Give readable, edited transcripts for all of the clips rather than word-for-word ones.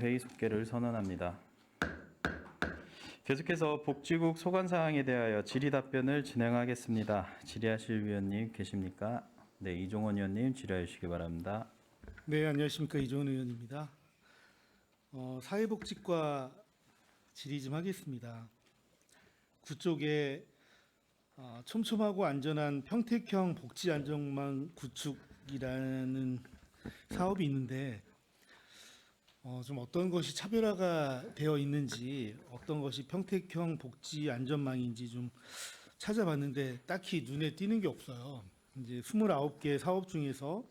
회의 속개를 선언합니다. 계속해서 복지국 소관사항에 대하여 질의 답변을 진행하겠습니다. 질의하실 위원님 계십니까? 네, 이종원 의원님 질의해 주시기 바랍니다. 네, 안녕하십니까. 이종원 의원입니다. 사회복지과 질의 좀 하겠습니다. 구쪽에 촘촘하고 안전한 평택형 복지안전망 구축이라는 사업이 있는데 좀 어떤 것이 차별화가 되어 있는지, 어떤 것이 평택형 복지안전망인지 좀 찾아봤는데 딱히 눈에 띄는 게 없어요. 이제 29개 사업 중에서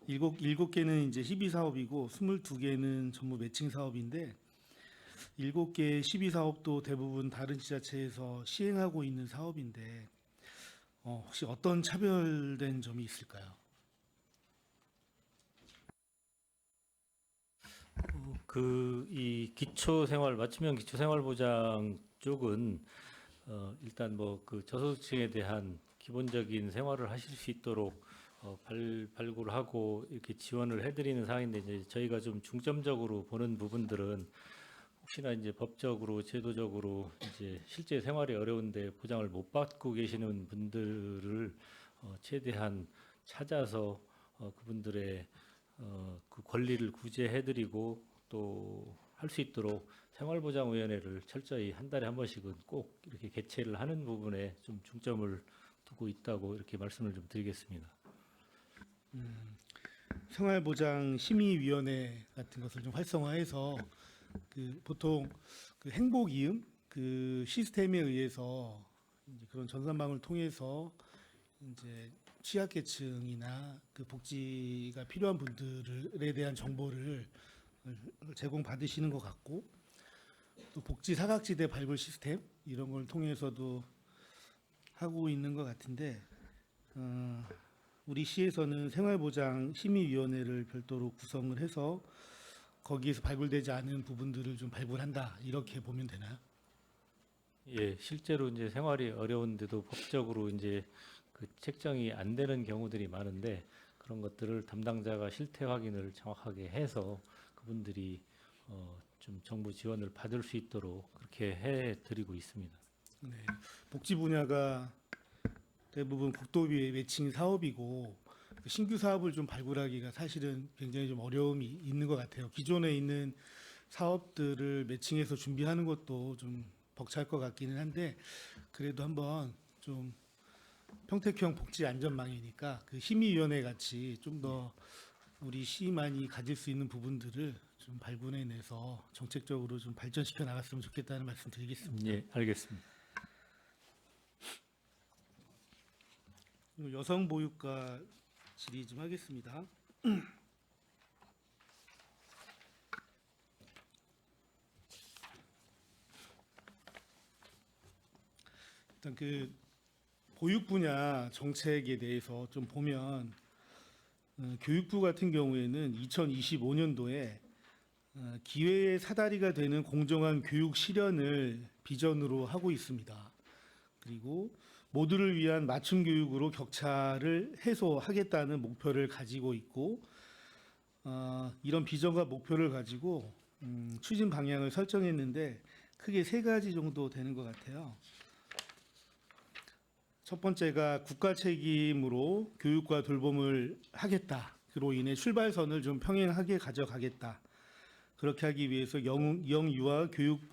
7개는 이제 희비 사업이고 22개는 전부 매칭 사업인데 7개의 시비 사업도 대부분 다른 지자체에서 시행하고 있는 사업인데 혹시 어떤 차별된 점이 있을까요? 이 기초생활 맞춤형 기초생활보장 쪽은 일단 뭐 그 저소득층에 대한 기본적인 생활을 하실 수 있도록 발굴하고 이렇게 지원을 해드리는 사항인데 이제 저희가 좀 중점적으로 보는 부분들은 혹시나 이제 법적으로 제도적으로 이제 실제 생활이 어려운데 보장을 못 받고 계시는 분들을 최대한 찾아서 그분들의 그 권리를 구제해드리고 또 할 수 있도록 생활보장위원회를 철저히 한 달에 한 번씩은 꼭 이렇게 개최를 하는 부분에 좀 중점을 두고 있다고 이렇게 말씀을 좀 드리겠습니다. 생활보장심의위원회 같은 것을 좀 활성화해서 보통 행복이음 시스템에 의해서 이제 그런 전산망을 통해서 이제 취약계층이나 복지가 필요한 분들에 대한 정보를 제공받으시는 것 같고, 또 복지 사각지대 발굴 시스템 이런 걸 통해서도 하고 있는 것 같은데, 우리 시에서는 생활보장심의위원회를 별도로 구성을 해서 거기에서 발굴되지 않은 부분들을 좀 발굴한다, 이렇게 보면 되나요? 예, 실제로 이제 생활이 어려운데도 법적으로 이제 그 책정이 안 되는 경우들이 많은데 그런 것들을 담당자가 실태 확인을 정확하게 해서 그분들이 좀 정부 지원을 받을 수 있도록 그렇게 해 드리고 있습니다. 네, 복지 분야가 대부분 국도비 매칭 사업이고 신규 사업을 좀 발굴하기가 사실은 굉장히 좀 어려움이 있는 것 같아요. 기존에 있는 사업들을 매칭해서 준비하는 것도 좀 벅찰 것 같기는 한데, 그래도 한번 좀 평택형 복지 안전망이니까 심의위원회 같이 좀 더 우리 시만이 가질 수 있는 부분들을 좀 발굴해내서 정책적으로 좀 발전시켜 나갔으면 좋겠다는 말씀 드리겠습니다. 예, 알겠습니다. 여성 보육과 질의 좀 하겠습니다. 일단 보육 분야 정책에 대해서 좀 보면 교육부 같은 경우에는 2025년도에 기회의 사다리가 되는 공정한 교육 실현을 비전으로 하고 있습니다. 그리고 모두를 위한 맞춤 교육으로 격차를 해소하겠다는 목표를 가지고 있고, 이런 비전과 목표를 가지고 추진 방향을 설정했는데 크게 3가지 정도 되는 것 같아요. 첫 번째가 국가 책임으로 교육과 돌봄을 하겠다. 그로 인해 출발선을 좀 평행하게 가져가겠다. 그렇게 하기 위해서 영유아 교육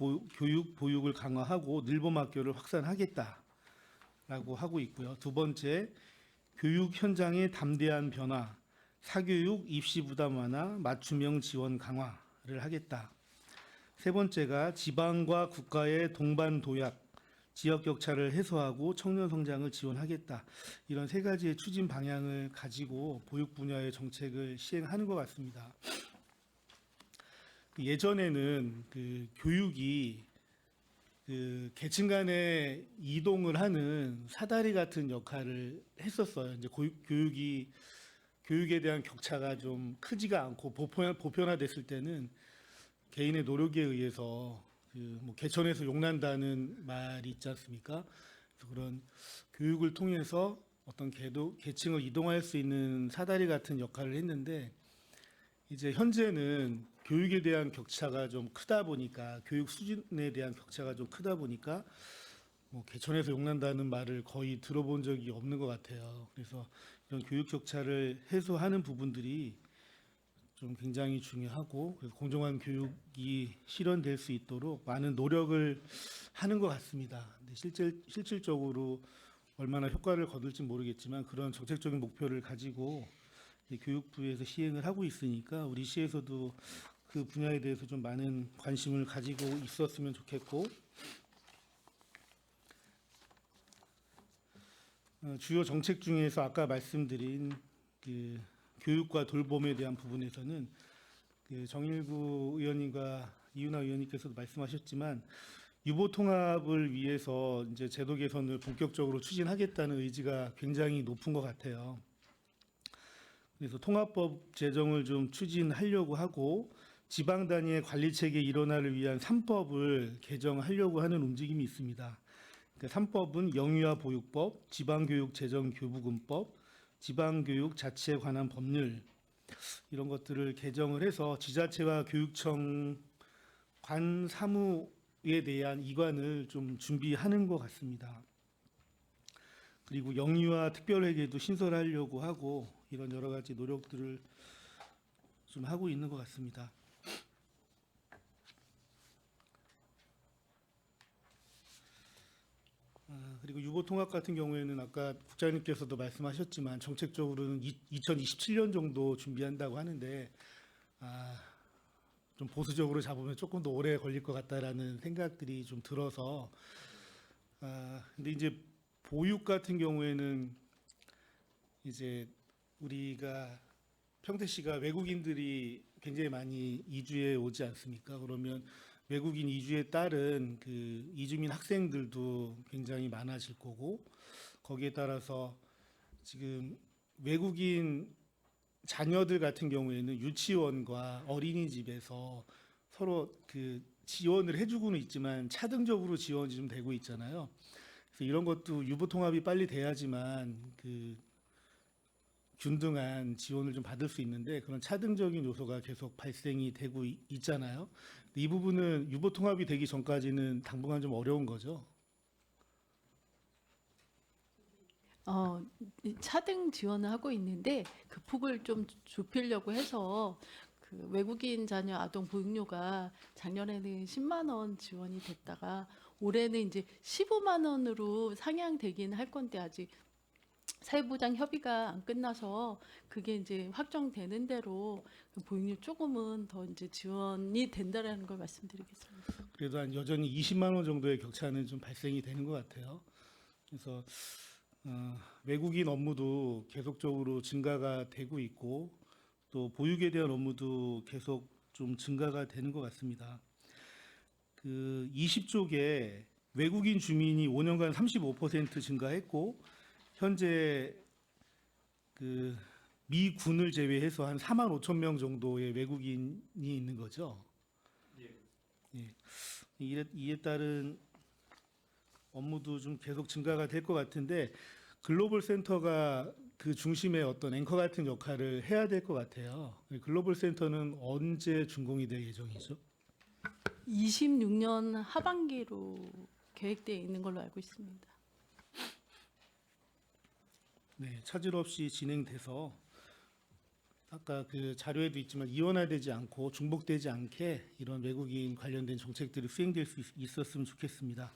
보육을 강화하고 늘봄학교를 확산하겠다라고 하고 있고요. 두 번째, 교육 현장의 담대한 변화, 사교육 입시 부담 완화, 맞춤형 지원 강화를 하겠다. 세 번째가 지방과 국가의 동반 도약, 지역 격차를 해소하고 청년 성장을 지원하겠다. 이런 3가지의 추진 방향을 가지고 보육 분야의 정책을 시행하는 것 같습니다. 예전에는 교육이 계층 간의 이동을 하는 사다리 같은 역할을 했었어요. 이제 교육에 대한 격차가 좀 크지가 않고 보편화됐을 때는 개인의 노력에 의해서 개천에서 용난다는 말이 있지 않습니까? 그래서 그런 교육을 통해서 어떤 계층을 이동할 수 있는 사다리 같은 역할을 했는데, 이제 현재는 교육에 대한 격차가 좀 크다 보니까 교육 수준에 대한 격차가 좀 크다 보니까 뭐 개천에서 용난다는 말을 거의 들어본 적이 없는 것 같아요. 그래서 이런 교육 격차를 해소하는 부분들이 좀 굉장히 중요하고 그래서 공정한 교육이 실현될 수 있도록 많은 노력을 하는 것 같습니다. 근데 실질적으로 얼마나 효과를 거둘지 모르겠지만 그런 정책적인 목표를 가지고 교육부에서 시행을 하고 있으니까 우리 시에서도 그 분야에 대해서 좀 많은 관심을 가지고 있었으면 좋겠고 주요 정책 중에서 아까 말씀드린 그 교육과 돌봄에 대한 부분에서는 그 정일구 의원님과 이윤아 의원님께서도 말씀하셨지만 유보 통합을 위해서 이제 제도 개선을 본격적으로 추진하겠다는 의지가 굉장히 높은 것 같아요. 그래서 통합법 제정을 좀 추진하려고 하고 지방 단위의 관리 체계 일원화를 위한 3법을 개정하려고 하는 움직임이 있습니다. 그러니까 3법은 영유아 보육법, 지방교육 재정 교부금법, 지방교육 자치에 관한 법률 이런 것들을 개정을 해서 지자체와 교육청 관 사무에 대한 이관을 좀 준비하는 것 같습니다. 그리고 영유아 특별회계도 신설하려고 하고 이런 여러 가지 노력들을 좀 하고 있는 것 같습니다. 그리고 유보 통합 같은 경우에는 아까 국장님께서도 말씀하셨지만 정책적으로는 2027년 정도 준비한다고 하는데 좀 보수적으로 잡으면 조금 더 오래 걸릴 것 같다라는 생각들이 좀 들어서 근데 이제 보육 같은 경우에는 이제 우리가 평택시가 외국인들이 굉장히 많이 이주해 오지 않습니까? 그러면 외국인 이주에 따른 그 이주민 학생들도 굉장히 많아질 거고 거기에 따라서 지금 외국인 자녀들 같은 경우에는 유치원과 어린이집에서 서로 그 지원을 해주고는 있지만 차등적으로 지원이 좀 되고 있잖아요. 그래서 이런 것도 유보 통합이 빨리 돼야지만 그 균등한 지원을 좀 받을 수 있는데 그런 차등적인 요소가 계속 발생이 되고 있잖아요. 이 부분은 유보 통합이 되기 전까지는 당분간 좀 어려운 거죠. 이 차등 지원을 하고 있는데 그 폭을 좀 좁히려고 해서 그 외국인 자녀 아동 보육료가 작년에는 10만 원 지원이 됐다가 올해는 이제 15만 원으로 상향되긴 할 건데 아직 사회부장 협의가 안 끝나서 그게 이제 확정되는 대로 그 보육료 조금은 더 이제 지원이 된다라는 걸 말씀드리겠습니다. 그래도 한 여전히 20만 원 정도의 격차는 좀 발생이 되는 것 같아요. 그래서 외국인 업무도 계속적으로 증가가 되고 있고 또 보육에 대한 업무도 계속 좀 증가가 되는 것 같습니다. 그 20쪽에 외국인 주민이 5년간 35% 증가했고 현재 그 미군을 제외해서 한 4만 5천 명 정도의 외국인이 있는 거죠. 예. 이에 따른 업무도 좀 계속 증가가 될 것 같은데 글로벌 센터가 그 중심의 어떤 앵커 같은 역할을 해야 될 것 같아요. 글로벌 센터는 언제 준공이 될 예정이죠? 26년 하반기로 계획되어 있는 걸로 알고 있습니다. 네, 차질 없이 진행돼서 아까 그 자료에도 있지만 이원화되지 않고 중복되지 않게 이런 외국인 관련된 정책들이 수행될 수 있었으면 좋겠습니다.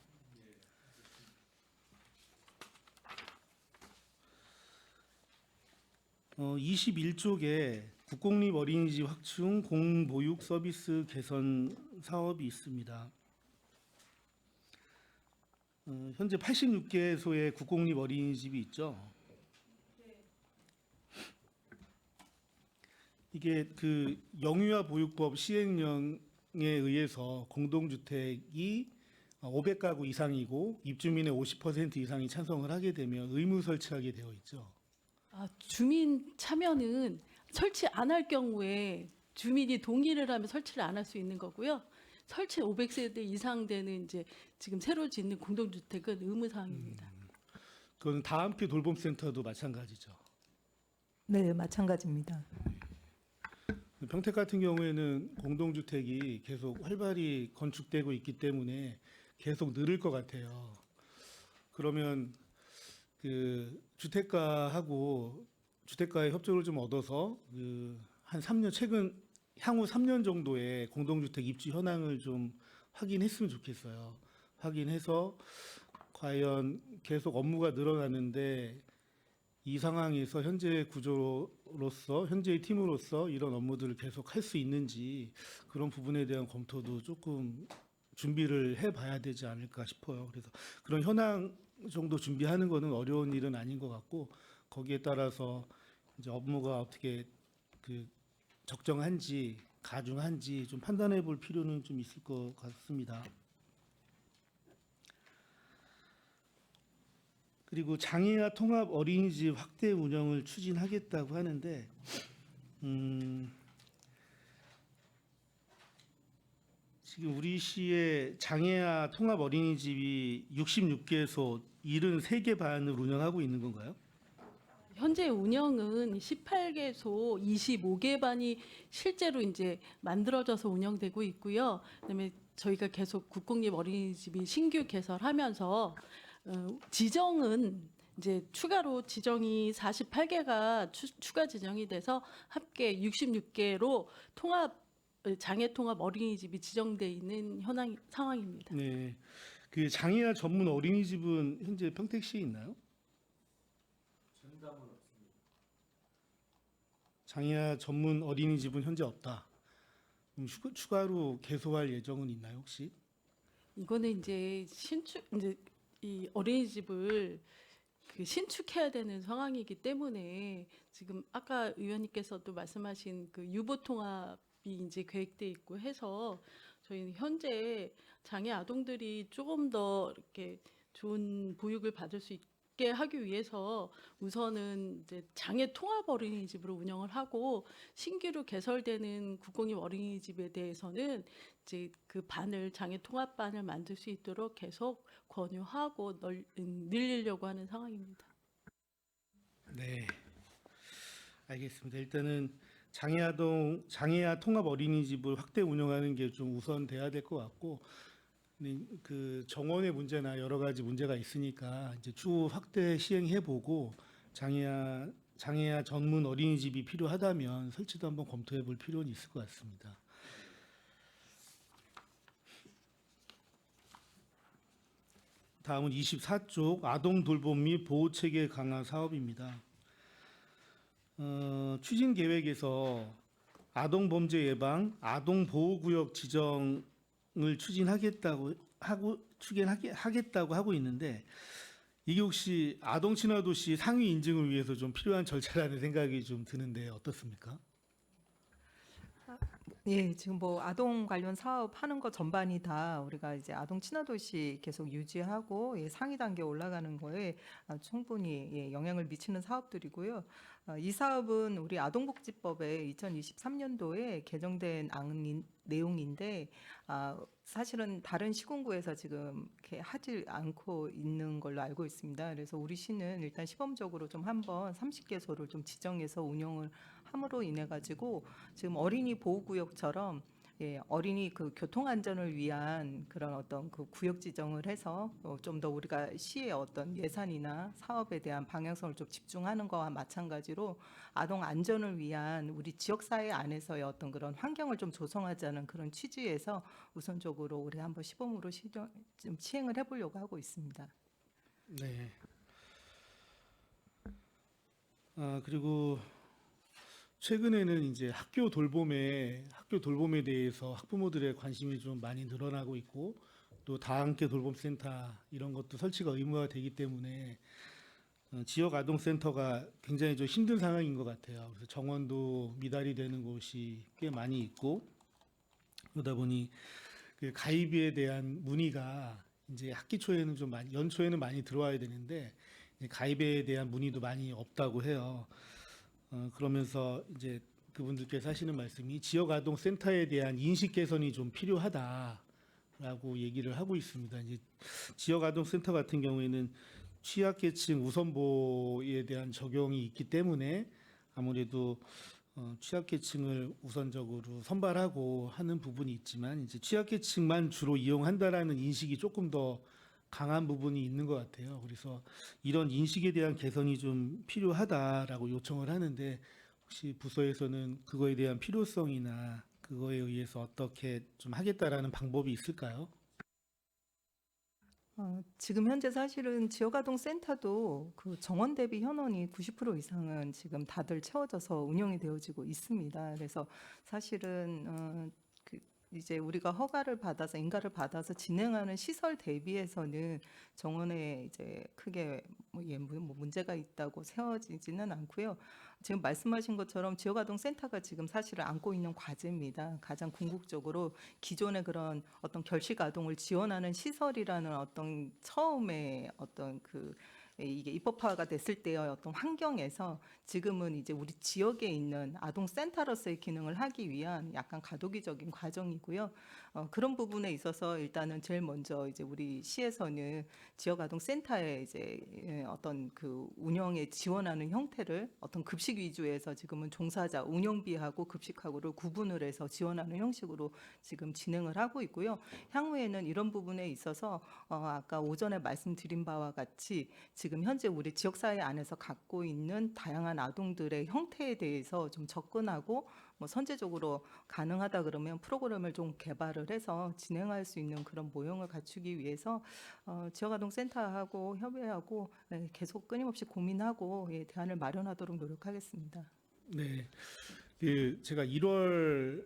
21쪽에 국공립 어린이집 확충 공보육 서비스 개선 사업이 있습니다. 현재 86개소의 국공립 어린이집이 있죠. 이게 그 영유아 보육법 시행령에 의해서 공동주택이 500가구 이상이고 입주민의 50% 이상이 찬성을 하게 되면 의무 설치하게 되어 있죠. 주민 참여는 설치 안 할 경우에 주민이 동의를 하면 설치를 안 할 수 있는 거고요. 설치 500세대 이상 되는 이제 지금 새로 짓는 공동주택은 의무 사항입니다. 그건 다함께 돌봄센터도 마찬가지죠. 네, 마찬가지입니다. 평택 같은 경우에는 공동주택이 계속 활발히 건축되고 있기 때문에 계속 늘을 것 같아요. 그러면 그 주택가의 협조를 좀 얻어서 한 3년 최근 향후 3년 정도의 공동주택 입주 현황을 좀 확인했으면 좋겠어요. 확인해서 과연 계속 업무가 늘어나는데 이 상황에서 현재 구조로서 현재의 팀으로서 이런 업무들을 계속 할 수 있는지 그런 부분에 대한 검토도 조금 준비를 해봐야 되지 않을까 싶어요. 그래서 그런 현황 정도 준비하는 거는 어려운 일은 아닌 것 같고 거기에 따라서 이제 업무가 어떻게 그 적정한지 가중한지 좀 판단해 볼 필요는 좀 있을 것 같습니다. 그리고 장애아 통합 어린이집 확대 운영을 추진하겠다고 하는데 지금 우리 시에 장애아 통합 어린이집이 66개소 73개 반을 운영하고 있는 건가요? 현재 운영은 18개소 25개 반이 실제로 이제 만들어져서 운영되고 있고요. 그다음에 저희가 계속 국공립 어린이집이 신규 개설하면서 지정은 이제 추가로 지정이 48개가 추가 지정이 돼서 합계 66개로 장애 통합 어린이집이 지정돼 있는 상황입니다. 네. 그 장애아 전문 어린이집은 현재 평택시에 있나요? 장애아 전문 어린이집은 현재 없다. 그럼 추가로 개소할 예정은 있나요, 혹시? 이거는 이제 이 어린이집을 신축해야 되는 상황이기 때문에 지금 아까 의원님께서도 말씀하신 그 유보 통합이 이제 계획돼 있고 해서 저희는 현재 장애 아동들이 조금 더 이렇게 좋은 보육을 받을 수 있게 하기 위해서 우선은 이제 장애 통합 어린이집으로 운영을 하고 신규로 개설되는 국공립 어린이집에 대해서는 이제 그 장애 통합반을 만들 수 있도록 계속 권유하고 늘리려고 하는 상황입니다. 네. 알겠습니다. 일단은 장애아 통합 어린이집을 확대 운영하는 게 좀 우선돼야 될 것 같고 그 정원의 문제나 여러 가지 문제가 있으니까 이제 추후 확대 시행해 보고 장애아 전문 어린이집이 필요하다면 설치도 한번 검토해 볼 필요는 있을 것 같습니다. 다음은 24쪽 아동 돌봄 및 보호 체계 강화 사업입니다. 추진 계획에서 아동 범죄 예방, 아동 보호 구역 지정을 추진하겠다고 하고 있는데 이게 혹시 아동 친화 도시 상위 인증을 위해서 좀 필요한 절차라는 생각이 좀 드는데 어떻습니까? 예, 지금 뭐 아동 관련 사업 하는 것 전반이 다 우리가 이제 아동 친화 도시 계속 유지하고 상위 단계 올라가는 거에 충분히 영향을 미치는 사업들이고요. 이 사업은 우리 아동복지법에 2023년도에 개정된 내용인데 사실은 다른 시군구에서 지금 이렇게 하지 않고 있는 걸로 알고 있습니다. 그래서 우리 시는 일단 시범적으로 좀 한번 30개소를 좀 지정해서 운영을 함으로 인해 가지고 지금 어린이 보호구역처럼 어린이 그 교통 안전을 위한 그런 어떤 그 구역 지정을 해서 좀 더 우리가 시의 어떤 예산이나 사업에 대한 방향성을 좀 집중하는 거와 마찬가지로 아동 안전을 위한 우리 지역 사회 안에서의 어떤 그런 환경을 좀 조성하자는 그런 취지에서 우선적으로 우리 한번 시범으로 좀 시행을 해보려고 하고 있습니다. 네. 그리고 최근에는 이제 학교 돌봄에 대해서 학부모들의 관심이 좀 많이 늘어나고 있고 또 다함께 돌봄센터 이런 것도 설치가 의무화 되기 때문에 지역 아동센터가 굉장히 좀 힘든 상황인 것 같아요. 그래서 정원도 미달이 되는 곳이 꽤 많이 있고 그러다 보니 그 가입에 대한 문의가 이제 학기 초에는 좀 많이 연초에는 많이 들어와야 되는데 가입에 대한 문의도 많이 없다고 해요. 그러면서 이제 그분들께서 하시는 말씀이 지역 아동 센터에 대한 인식 개선이 좀 필요하다라고 얘기를 하고 있습니다. 이제 지역 아동 센터 같은 경우에는 취약계층 우선보호에 대한 적용이 있기 때문에 아무래도 취약계층을 우선적으로 선발하고 하는 부분이 있지만 이제 취약계층만 주로 이용한다라는 인식이 조금 더 강한 부분이 있는 것 같아요. 그래서 이런 인식에 대한 개선이 좀 필요하다라고 요청을 하는데 혹시 부서에서는 그거에 대한 필요성이나 그거에 의해서 어떻게 좀 하겠다라는 방법이 있을까요? 지금 현재 사실은 지역아동센터도 그 정원 대비 현원이 90% 이상은 지금 다들 채워져서 운영이 되어지고 있습니다. 그래서 사실은 그 이제 우리가 허가를 받아서 인가를 받아서 진행하는 시설 대비해서는 정원에 이제 크게 뭐 문제가 있다고 세워지지는 않고요. 지금 말씀하신 것처럼 지역아동센터가 지금 사실은 안고 있는 과제입니다. 가장 궁극적으로 기존의 그런 어떤 결식 아동을 지원하는 시설이라는 어떤 처음에 어떤 이게 입법화가 됐을 때의 어떤 환경에서 지금은 이제 우리 지역에 있는 아동센터로서의 기능을 하기 위한 약간 과도기적인 과정이고요. 그런 부분에 있어서 일단은 제일 먼저 이제 우리 시에서는 지역아동센터에 이제 어떤 그 운영에 지원하는 형태를 어떤 급식 위주에서 지금은 종사자 운영비하고 급식하고를 구분을 해서 지원하는 형식으로 지금 진행을 하고 있고요. 향후에는 이런 부분에 있어서 아까 오전에 말씀드린 바와 같이 지금 현재 우리 지역사회 안에서 갖고 있는 다양한 아동들의 형태에 대해서 좀 접근하고 뭐 선제적으로 가능하다 그러면 프로그램을 좀 개발을 해서 진행할 수 있는 그런 모형을 갖추기 위해서 지역아동센터하고 협의하고 계속 끊임없이 고민하고 대안을 마련하도록 노력하겠습니다. 네, 제가 1월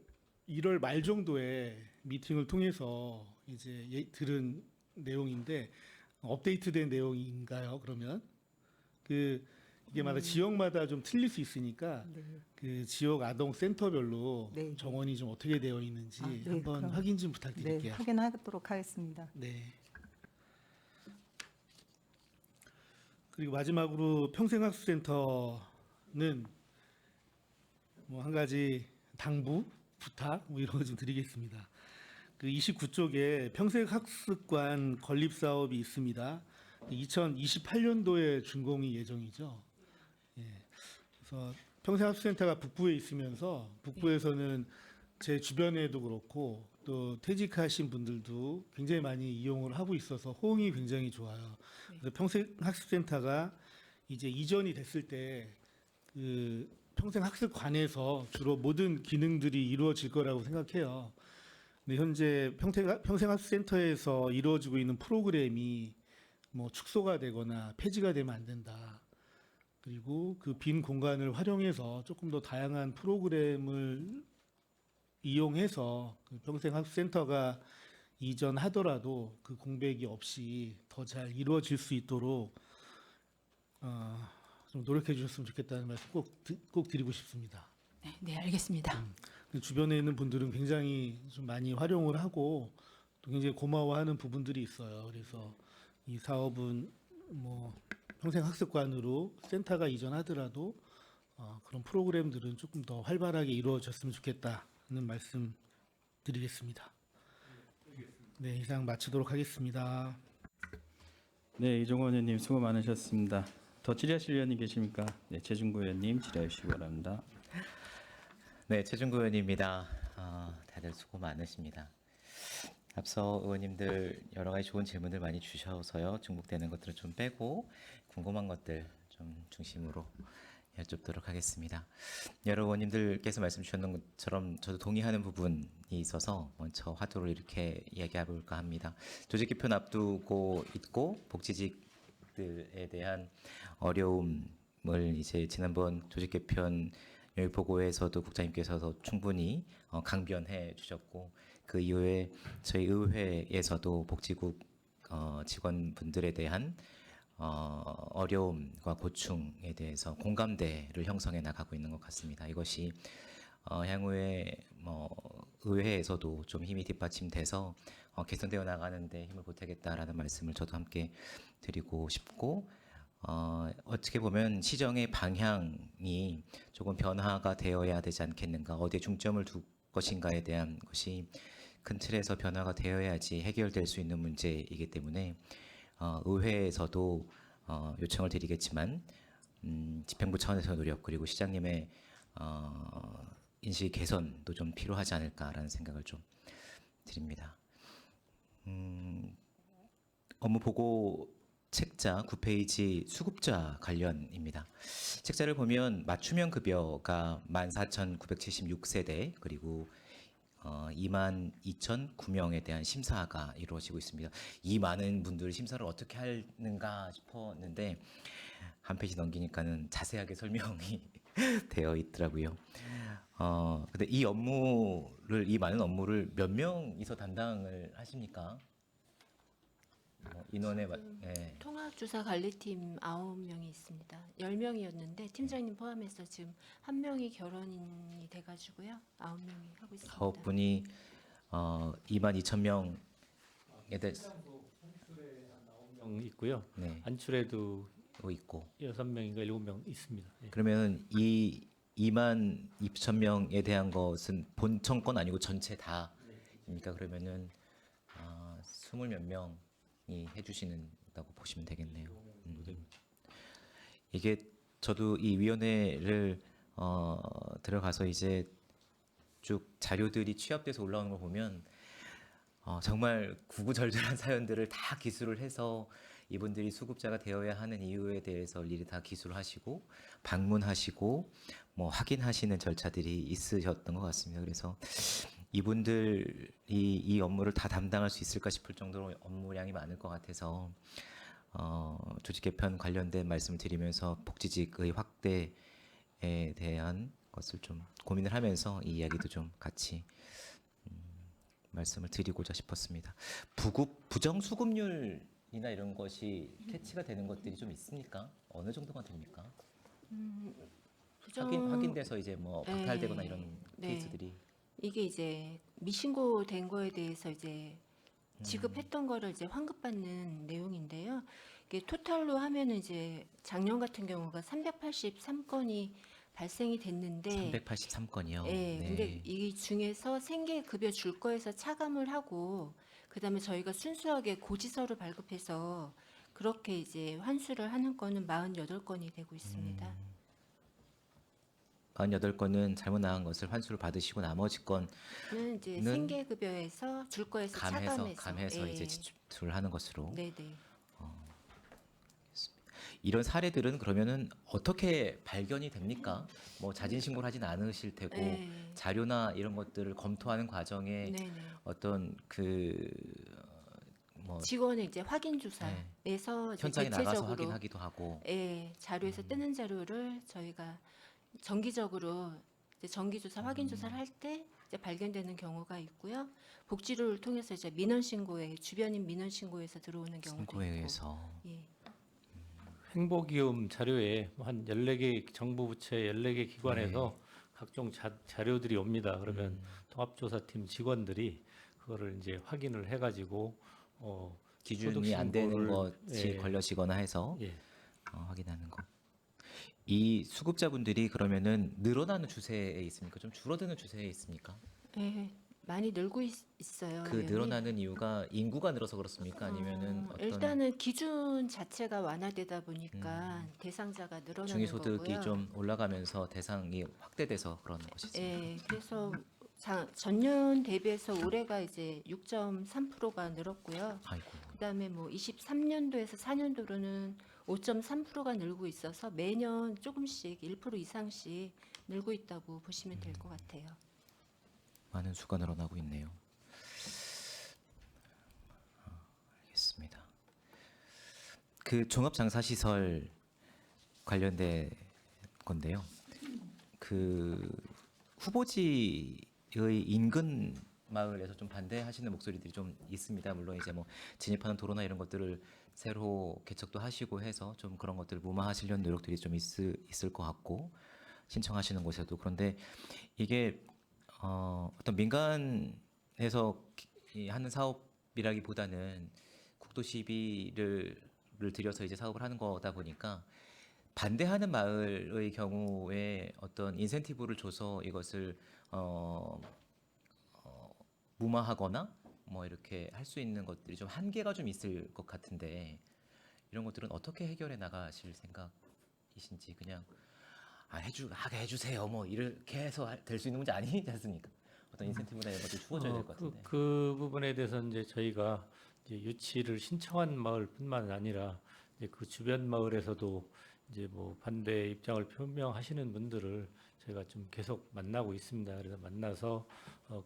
말 정도에 미팅을 통해서 이제 들은 내용인데 업데이트된 내용인가요? 그러면 이게 지역마다 좀 틀릴 수 있으니까 네. 그 지역 아동 센터별로 네. 정원이 좀 어떻게 되어 있는지 네, 한번 그럼- 확인 좀 네, 부탁드릴게요. 확인하도록 하겠습니다. 네. 그리고 마지막으로 평생학습센터는 뭐 한 가지 당부 부탁 뭐 이런 거 좀 드리겠습니다. 그 29쪽에 평생학습관 건립 사업이 있습니다. 2028년도에 준공이 예정이죠. 예. 그래서 평생학습센터가 북부에 있으면서 북부에서는 제 주변에도 그렇고 또 퇴직하신 분들도 굉장히 많이 이용을 하고 있어서 호응이 굉장히 좋아요. 그래서 평생학습센터가 이제 이전이 됐을 때 그 평생학습관에서 주로 모든 기능들이 이루어질 거라고 생각해요. 근데 현재 평생학습센터에서 이루어지고 있는 프로그램이 뭐 축소가 되거나 폐지가 되면 안 된다. 그리고 그 빈 공간을 활용해서 조금 더 다양한 프로그램을 이용해서 그 평생학습센터가 이전하더라도 그 공백이 없이 더 잘 이루어질 수 있도록 좀 노력해 주셨으면 좋겠다는 말씀 꼭 드리고 싶습니다. 네, 알겠습니다. 주변에 있는 분들은 굉장히 좀 많이 활용을 하고 또 굉장히 고마워하는 부분들이 있어요. 그래서 이 사업은 뭐 평생학습관으로 센터가 이전하더라도 그런 프로그램들은 조금 더 활발하게 이루어졌으면 좋겠다는 말씀 드리겠습니다. 네, 이상 마치도록 하겠습니다. 네, 이종원 의원님 수고 많으셨습니다. 더 질의하실 의원님 계십니까? 네, 최준구 의원님 질의해 주시기 바랍니다. 네, 최준구 의원입니다. 다들 수고 많으십니다. 앞서 의원님들 여러 가지 좋은 질문들 많이 주셔서요. 중복되는 것들을 좀 빼고 궁금한 것들 좀 중심으로 여쭙도록 하겠습니다. 여러 의원님들께서 말씀 주셨는 것처럼 저도 동의하는 부분이 있어서 먼저 화두를 이렇게 이야기해 볼까 합니다. 조직 개편 앞두고 있고 복지직들에 대한 어려움을 이제 지난번 조직 개편 여기 보고에서도 국장님께서 충분히 강변해 주셨고 그 이후에 저희 의회에서도 복지국 직원분들에 대한 어려움과 고충에 대해서 공감대를 형성해 나가고 있는 것 같습니다. 이것이 향후에 의회에서도 좀 힘이 뒷받침돼서 개선되어 나가는데 힘을 보태겠다라는 말씀을 저도 함께 드리고 싶고 어떻게 보면 시정의 방향이 조금 변화가 되어야 되지 않겠는가, 어디에 중점을 둘 것인가에 대한 것이 큰 틀에서 변화가 되어야지 해결될 수 있는 문제이기 때문에 의회에서도 요청을 드리겠지만 집행부 차원에서 노력 그리고 시장님의 인식 개선도 좀 필요하지 않을까라는 생각을 좀 드립니다. 업무 보고 책자 9페이지 수급자 관련입니다. 책자를 보면 맞춤형 급여가 14,976세대 그리고 22,009명에 대한 심사가 이루어지고 있습니다. 이 많은 분들 심사를 어떻게 하는가 싶었는데 한 페이지 넘기니까는 자세하게 설명이 되어 있더라고요. 근데 이 많은 업무를 몇 명이서 담당을 하십니까? 인원의 네. 통합조사 관리팀 9명이 있습니다. 10명이었는데 팀장님 포함해서 지금 1명이 결혼이 돼가지고요. 9명이 하고 있습니다. 9분이 22,000명에 대해 명 있고요. 네, 안출에도 있고 6명인가 7명 있습니다. 예. 그러면 이 22,000명에 대한 것은 본청권 아니고 전체 다입니까? 그러면은 20몇 명이 해주시는다고 보시면 되겠네요. 이게 저도 이 위원회를 들어가서 이제 쭉 자료들이 취합돼서 올라오는 걸 보면 정말 구구절절한 사연들을 다 기술을 해서 이분들이 수급자가 되어야 하는 이유에 대해서 일일이 다 기술하시고 방문하시고 뭐 확인하시는 절차들이 있으셨던 것 같습니다. 그래서 이분들이 이 업무를 다 담당할 수 있을까 싶을 정도로 업무량이 많을 것 같아서 조직 개편 관련된 말씀을 드리면서 복지직의 확대에 대한 것을 좀 고민을 하면서 이 이야기도 좀 같이 말씀을 드리고자 싶었습니다. 부정수급률이나 이런 것이 캐치가 되는 것들이 좀 있습니까? 어느 정도가 됩니까? 확인돼서 이제 뭐 박탈되거나 이런 네. 케이스들이 이게 이제 미신고된 거에 대해서 이제 지급했던 거를 이제 환급받는 내용인데요. 이게 토탈로 하면은 이제 작년 같은 경우가 383건이 발생이 됐는데 383건이요. 예, 근데 이 중에서 생계급여 줄 거에서 차감을 하고 그다음에 저희가 순수하게 고지서를 발급해서 그렇게 이제 환수를 하는 건은 48건이 되고 있습니다. 48건은 잘못 나간 것을 환수를 받으시고 나머지 건은 는 이제 생계급여에서 줄 거에서 감해서 예. 이제 지출하는 것으로. 네네. 이런 사례들은 그러면은 어떻게 발견이 됩니까? 뭐 자진 신고를 하진 않으실 테고 네. 자료나 이런 것들을 검토하는 과정에 네네. 어떤 뭐 직원의 이제 확인 조사에서 이제 현장에 나가서 대체적으로 확인하기도 하고 예, 자료에서 뜨는 자료를 저희가 정기적으로 이제 정기조사, 확인조사를 할 때 이제 발견되는 경우가 있고요. 복지를 통해서 이제 민원 신고에 주변인 민원 신고에서 들어오는 경우도 신고에 있고. 의해서 예. 행복이음 자료에 한 14개 정부 부처 14개 기관에서 네. 각종 자료들이 옵니다. 그러면 통합조사팀 직원들이 그거를 이제 확인을 해가지고 기준이 안 되는 소득신고를, 것이 예. 걸려지거나 해서 예. 확인하는 거. 이 수급자분들이 그러면은 늘어나는 추세에 있습니까? 좀 줄어드는 추세에 있습니까? 예, 많이 늘고 있어요. 그 의원님. 늘어나는 이유가 인구가 늘어서 그렇습니까? 아니면은 어떤 일단은 기준 자체가 완화되다 보니까 대상자가 늘어나는 중위소득이 거고요. 좀 올라가면서 대상이 확대돼서 그런 것이죠. 예, 그래서 전년 대비해서 올해가 이제 6.3%가 늘었고요. 아이고. 그다음에 뭐 23년도에서 4년도로는 5.3%가 늘고 있어서 매년 조금씩 1% 이상씩 늘고 있다고 보시면 될 것 같아요. 많은 수가 늘어나고 있네요. 알겠습니다. 그 종합장사시설 관련된 건데요. 그 후보지의 인근 마을에서 좀 반대하시는 목소리들이 좀 있습니다. 물론 이제 뭐 진입하는 도로나 이런 것들을 새로 개척도 하시고 해서 좀 그런 것들을 무마하시려는 노력들이 좀 있을 것 같고 신청하시는 곳에도 그런데 이게 어떤 민간에서 하는 사업이라기보다는 국도 시비를 들여서 이제 사업을 하는 거다 보니까 반대하는 마을의 경우에 어떤 인센티브를 줘서 이것을 무마하거나 뭐 이렇게 할 수 있는 것들이 좀 한계가 좀 있을 것 같은데 이런 것들은 어떻게 해결해 나가실 생각이신지 그냥 하게 해주세요. 뭐 이렇게 해서 될 수 있는 문제 아니지 않습니까? 어떤 인센티브나 이런 것들 주어져야 될 것 같은데. 그 부분에 대해서 이제 저희가 이제 유치를 신청한 마을뿐만 아니라 이제 그 주변 마을에서도 이제 뭐 반대 입장을 표명하시는 분들을 저희가 좀 계속 만나고 있습니다. 그래서 만나서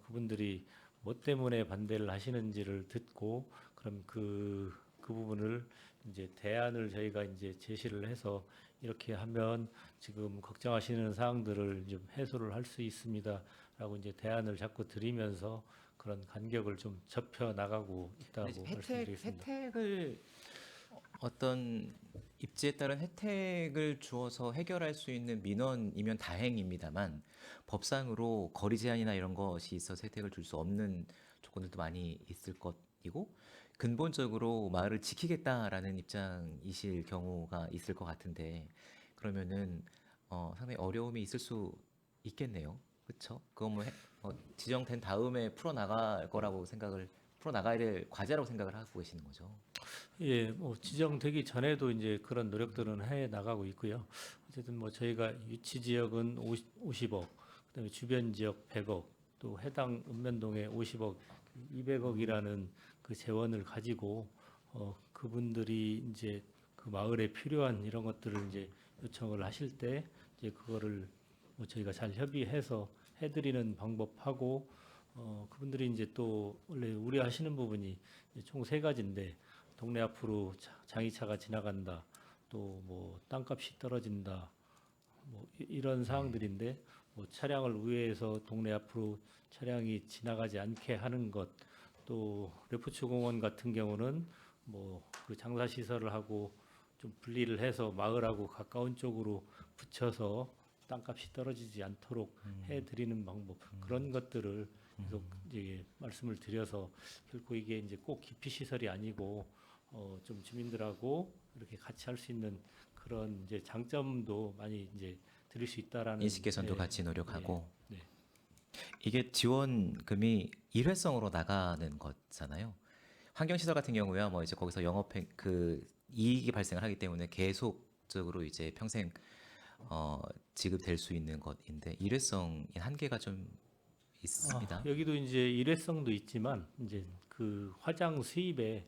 그분들이 뭐 때문에 반대를 하시는지를 듣고 그럼 그 부분을 이제 대안을 저희가 이제 제시를 해서 이렇게 하면 지금 걱정하시는 사항들을 좀 해소를 할 수 있습니다라고 이제 대안을 자꾸 드리면서 그런 간격을 좀 좁혀 나가고 있다고 말씀드리겠습니다. 혜택을 어떤 입지에 따른 혜택을 주어서 해결할 수 있는 민원이면 다행입니다만 법상으로 거리 제한이나 이런 것이 있어서 혜택을 줄 수 없는 조건들도 많이 있을 것이고 근본적으로 마을을 지키겠다라는 입장이실 경우가 있을 것 같은데 그러면은 상당히 어려움이 있을 수 있겠네요. 그렇죠? 그거 뭐 지정된 다음에 풀어나갈 거라고 풀어나가야 될 과제라고 생각을 하고 계시는 거죠. 예, 뭐 지정되기 전에도 이제 그런 노력들은 해 나가고 있고요. 어쨌든 뭐 저희가 유치 지역은 50억, 그다음에 주변 지역 100억, 또 해당 읍면동에 50억, 200억이라는 그 재원을 가지고 그분들이 이제 그 마을에 필요한 이런 것들을 이제 요청을 하실 때 이제 그거를 뭐 저희가 잘 협의해서 해드리는 방법하고 그분들이 이제 또 원래 우려하시는 부분이 총 세 가지인데 동네 앞으로 장의차가 지나간다, 또 뭐 땅값이 떨어진다, 뭐 이런 사항들인데 뭐 차량을 우회해서 동네 앞으로 차량이 지나가지 않게 하는 것, 또 레포츠 공원 같은 경우는 뭐 그 장사 시설을 하고 좀 분리를 해서 마을하고 가까운 쪽으로 붙여서 땅값이 떨어지지 않도록 해드리는 방법 그런 것들을 계속 이제 말씀을 드려서 결코 이게 이제 꼭 기피 시설이 아니고 좀 주민들하고 이렇게 같이 할 수 있는 그런 이제 장점도 많이 이제 드릴 수 있다라는 인식 개선도 예, 같이 노력하고 네. 이게 지원금이 일회성으로 나가는 거잖아요. 환경시설 같은 경우야 뭐 이제 거기서 그 이익이 발생을 하기 때문에 계속적으로 이제 평생 지급될 수 있는 것인데 일회성인 한계가 좀 있습니다. 여기도 이제 일회성도 있지만 이제 그 화장 수입에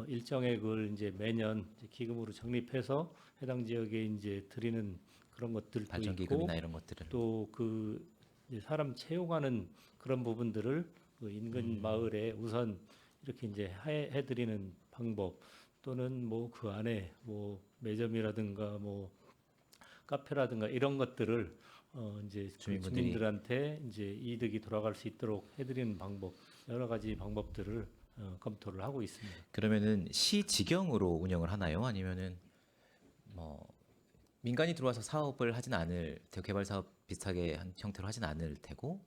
일정액을 이제 매년 이제 기금으로 적립해서 해당 지역에 이제 드리는 그런 것들도 있고 발전기금이나 이런 것들을 또 그 사람 채용하는 그런 부분들을 그 인근 마을에 우선 이렇게 이제 해드리는 방법 또는 뭐 그 안에 뭐 매점이라든가 뭐 카페라든가 이런 것들을 이제 그 주민분들이 주민들한테 이제 이득이 돌아갈 수 있도록 해드리는 방법 여러 가지 방법들을 검토를 하고 있습니다. 그러면은 시 지경으로 운영을 하나요? 아니면은 뭐 민간이 들어와서 사업을 하진 않을 테고 개발 사업 비슷하게 한 형태로 하진 않을 테고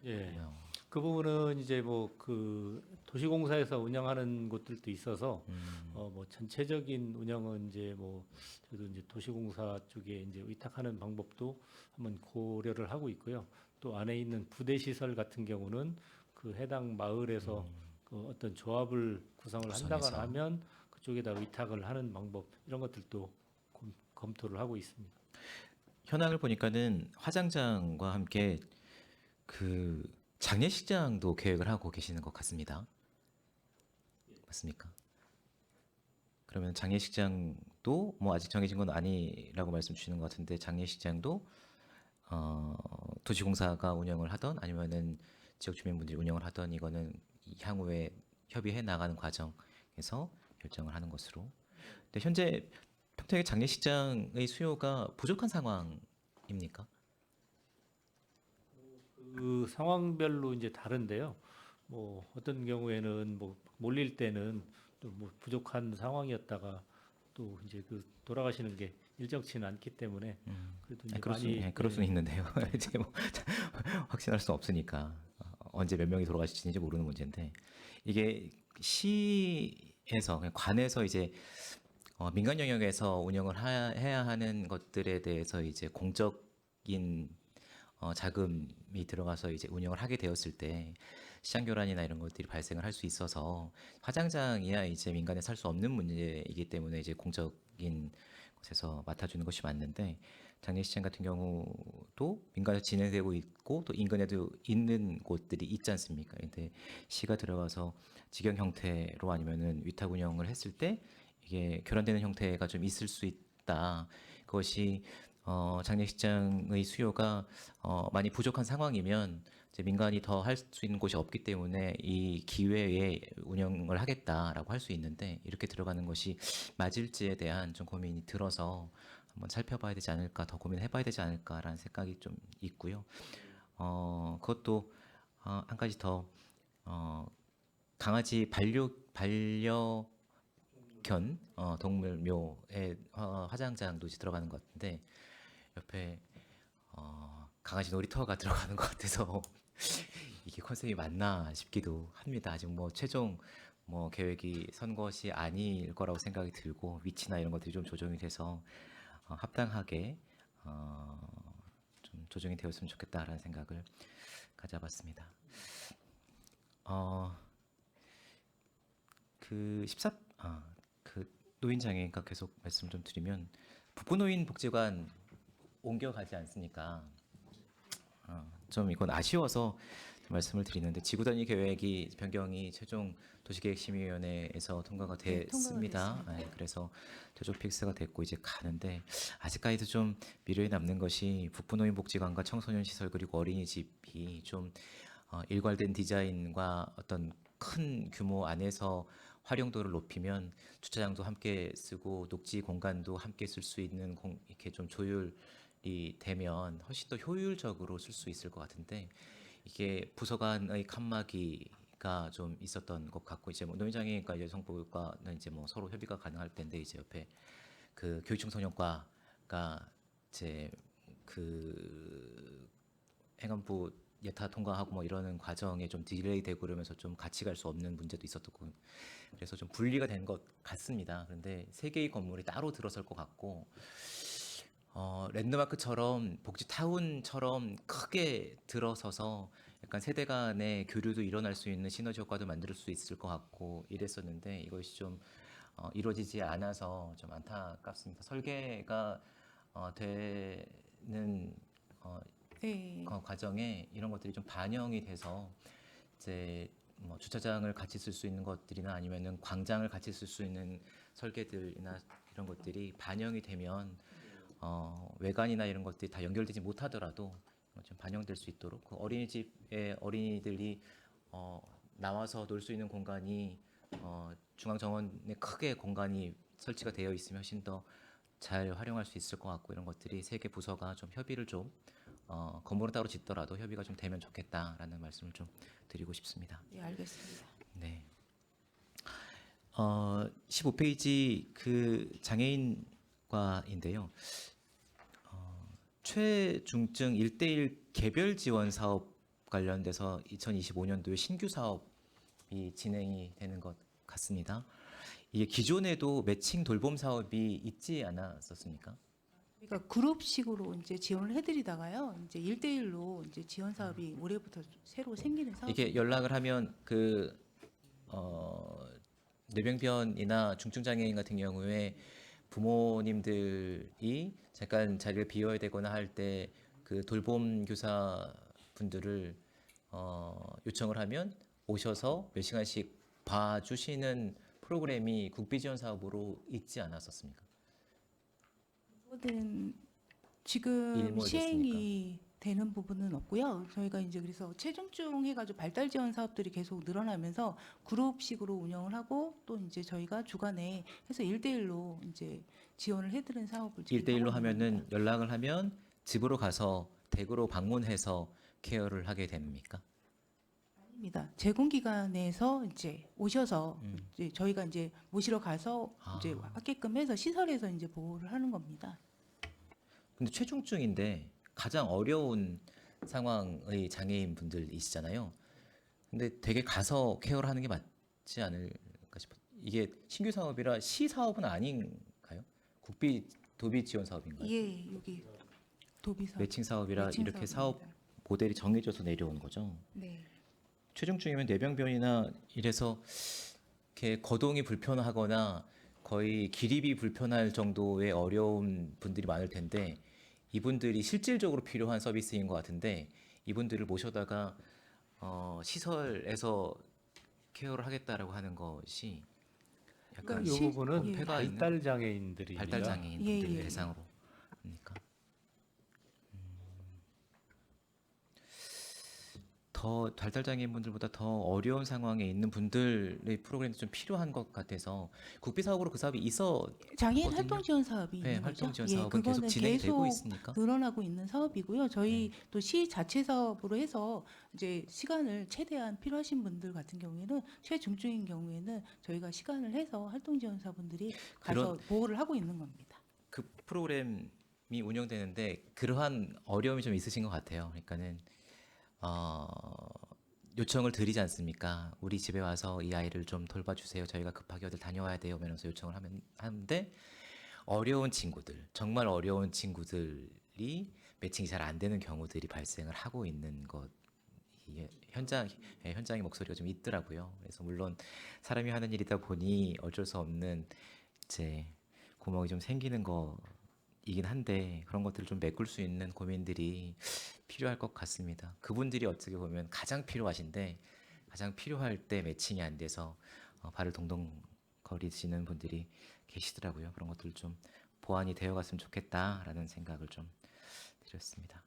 예. 그 부분은 이제 뭐 그 도시공사에서 운영하는 곳들도 있어서 뭐 전체적인 운영은 이제 뭐 저도 이제 도시공사 쪽에 이제 위탁하는 방법도 한번 고려를 하고 있고요. 또 안에 있는 부대 시설 같은 경우는 그 해당 마을에서 그 어떤 조합을 구성을 구성해서. 한다거나 하면 그쪽에다 위탁을 하는 방법 이런 것들도 검토를 하고 있습니다. 현황을 보니까는 화장장과 함께 그 장례식장도 계획을 하고 계시는 것 같습니다. 맞습니까? 그러면 장례식장도 뭐 아직 정해진 건 아니라고 말씀 주시는 것 같은데 장례식장도 도시공사가 운영을 하던 아니면은 지역 주민분들이 운영을 하던 이거는 향후에 협의해 나가는 과정에서 결정을 하는 것으로. 근데 현재 평택의 장례식장의 수요가 부족한 상황입니까? 그 상황별로 이제 다른데요. 뭐 어떤 경우에는 뭐 몰릴 때는 또 뭐 부족한 상황이었다가 또 이제 그 돌아가시는 게 일정치는 않기 때문에 그래도 이제 많이 그럴 수는 있는데요. 이제 뭐 확신할 수 없으니까 언제 몇 명이 돌아가실지 모르는 문제인데 이게 시에서 그냥 관에서 이제 민간 영역에서 운영을 해야 하는 것들에 대해서 이제 공적인 자금이 들어가서 이제 운영을 하게 되었을 때 시장 교란이나 이런 것들이 발생을 할 수 있어서 화장장이야 이제 민간에 살 수 없는 문제이기 때문에 이제 공적인 곳에서 맡아주는 것이 맞는데 장례식장 같은 경우도 민간에서 진행되고 있고 또 인근에도 있는 곳들이 있지 않습니까? 근데 시가 들어가서 직영 형태로 아니면은 위탁 운영을 했을 때 이게 교란되는 형태가 좀 있을 수 있다. 그것이 장례식장의 수요가 많이 부족한 상황이면 이제 민간이 더 할 수 있는 곳이 없기 때문에 이 기회에 운영을 하겠다라고 할 수 있는데 이렇게 들어가는 것이 맞을지에 대한 좀 고민이 들어서 한번 살펴봐야 되지 않을까, 더 고민해봐야 되지 않을까라는 생각이 좀 있고요. 그것도 한 가지 더 강아지 반려견 동물묘에 화장장도 이제 들어가는 것 같은데 옆에 강아지 놀이터가 들어가는 것 같아서 이게 컨셉이 맞나 싶기도 합니다. 아직 뭐 최종 뭐 계획이 선 것이 아닐 거라고 생각이 들고 위치나 이런 것들이 좀 조정이 돼서 합당하게 좀 조정이 되었으면 좋겠다라는 생각을 가져봤습니다. 그 노인 장애인과 계속 말씀 좀 드리면 북부노인 복지관 옮겨가지 않습니까? 좀 이건 아쉬워서 말씀을 드리는데 지구 단위 계획이 변경이 최종 도시계획심의위원회에서 통과가 됐습니다. 네, 그래서 최종 픽스가 됐고 이제 가는데 아직까지도 좀 미래에 남는 것이 북부노인복지관과 청소년 시설 그리고 어린이집이 좀 일괄된 디자인과 어떤 큰 규모 안에서 활용도를 높이면 주차장도 함께 쓰고 녹지 공간도 함께 쓸 수 있는 이렇게 좀 조율이 되면 훨씬 더 효율적으로 쓸 수 있을 것 같은데 이게 부서 간의 칸막이가 좀 있었던 것 같고 이제 뭐 노인장애인과 여성보호과는 이제 뭐 서로 협의가 가능할 텐데 이제 옆에 그 교육청소년과가 이제 그 행안부 예타 통과하고 뭐 이러는 과정에 좀 딜레이 되고 그러면서 좀 같이 갈 수 없는 문제도 있었고 그래서 좀 분리가 된 것 같습니다. 그런데 세 개의 건물이 따로 들어설 것 같고 랜드마크처럼 복지타운처럼 크게 들어서서 약간 세대 간의 교류도 일어날 수 있는 시너지 효과도 만들 수 있을 것 같고 이랬었는데 이것이 좀 이루어지지 않아서 좀 안타깝습니다. 설계가 되는 네. 과정에 이런 것들이 좀 반영이 돼서 이제 뭐 주차장을 같이 쓸 수 있는 것들이나 아니면은 광장을 같이 쓸 수 있는 설계들이나 이런 것들이 반영이 되면 외관이나 이런 것들이 다 연결되지 못하더라도 좀 반영될 수 있도록 그 어린이집에 어린이들이 나와서 놀 수 있는 공간이 중앙정원에 크게 공간이 설치가 되어 있으면 훨씬 더 잘 활용할 수 있을 것 같고 이런 것들이 세 개 부서가 좀 협의를 좀 건물은 따로 짓더라도 협의가 좀 되면 좋겠다라는 말씀을 좀 드리고 싶습니다. 네, 알겠습니다. 네. 15페이지 그 장애인과인데요. 최중증 1대1 개별 지원 사업 관련돼서 2025년도에 신규 사업이 진행이 되는 것 같습니다. 이게 기존에도 매칭 돌봄 사업이 있지 않았었습니까? 그러니까 그룹식으로 이제 지원을 해드리다가요. 이제 1대1로 이제 지원 사업이 올해부터 새로 생기는 사업. 이게 연락을 하면 그 뇌병변이나 중증 장애인 같은 경우에 부모님들이 잠깐 자리를 비워야 되거나 할 때 그 돌봄 교사 분들을 요청을 하면 오셔서 몇 시간씩 봐주시는 프로그램이 국비 지원 사업으로 있지 않았었습니까? 그거는 지금 일몰됐습니까? 시행이 되는 부분은 없고요. 저희가 이제 그래서 체중증 해가지고 발달 지원 사업들이 계속 늘어나면서 그룹식으로 운영을 하고 또 이제 저희가 주간에 해서 1대1로 이제 지원을 해드리는 사업을 지금 1대1로 하고 있는 하면은 겁니다. 연락을 하면 집으로 가서 댁으로 방문해서 케어를 하게 됩니까? 입니다. 제공기관에서 이제 오셔서 이제 저희가 이제 모시러 가서 이제 하게끔 해서 시설에서 이제 보호를 하는 겁니다. 근데 최중증인데 가장 어려운 상황의 장애인 분들이시잖아요. 근데 되게 가서 케어를 하는 게 맞지 않을까 싶어요. 이게 신규 사업이라 시 사업은 아닌가요? 국비 도비 지원 사업인가요? 예, 여기 도비사 매칭 사업이라 매칭 이렇게 사업입니다. 사업 모델이 정해져서 내려온 거죠. 네. 최중증이면 뇌병변이나 이래서 이렇게 거동이 불편하거나 거의 기립이 불편할 정도의 어려운 분들이 많을 텐데 이분들이 실질적으로 필요한 서비스인 것 같은데 이분들을 모셔다가 시설에서 케어를 하겠다라고 하는 것이 약간 이 부분은 예. 폐가 있는 발달 장애인들입니다. 발달 장애인분들 예, 예. 대상으로 그러니까 더 발달 장애인분들보다 더 어려운 상황에 있는 분들의 프로그램이 좀 필요한 것 같아서 국비 사업으로 그 사업이 있어 장애인 거든요. 활동 지원 사업이 네, 있는 활동 거죠. 지원 예, 사업은 계속 그거는 진행이 되고 계속 있으니까 늘어나고 있는 사업이고요. 저희 또 시 자체 사업으로 해서 이제 시간을 최대한 필요하신 분들 같은 경우에는 최중증인 경우에는 저희가 시간을 해서 활동 지원사분들이 가서 보호를 하고 있는 겁니다. 그 프로그램이 운영되는데 그러한 어려움이 좀 있으신 것 같아요. 그러니까는 요청을 드리지 않습니까? 우리 집에 와서 이 아이를 좀 돌봐주세요. 저희가 급하게 어딜 다녀와야 돼요. 이러면서 요청을 하는데 어려운 친구들, 정말 어려운 친구들이 매칭이 잘 안 되는 경우들이 발생을 하고 있는 것. 현장의 목소리가 좀 있더라고요. 그래서 물론 사람이 하는 일이다 보니 어쩔 수 없는 이제 구멍이 좀 생기는 거이긴 한데 그런 것들을 좀 메꿀 수 있는 고민들이 필요할 것 같습니다. 그분들이 어떻게 보면 가장 필요하신데 가장 필요할 때 매칭이 안 돼서 발을 동동 거리시는 분들이 계시더라고요. 그런 것들 좀 보완이 되어갔으면 좋겠다라는 생각을 좀 드렸습니다.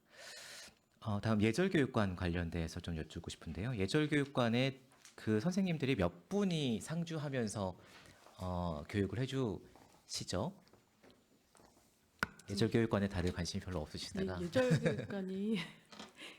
다음 예절교육관 관련돼서 좀 여쭙고 싶은데요. 예절교육관에 그 선생님들이 몇 분이 상주하면서 교육을 해주시죠? 예절교육관에 다들 관심이 별로 없으시다가 예절교육관이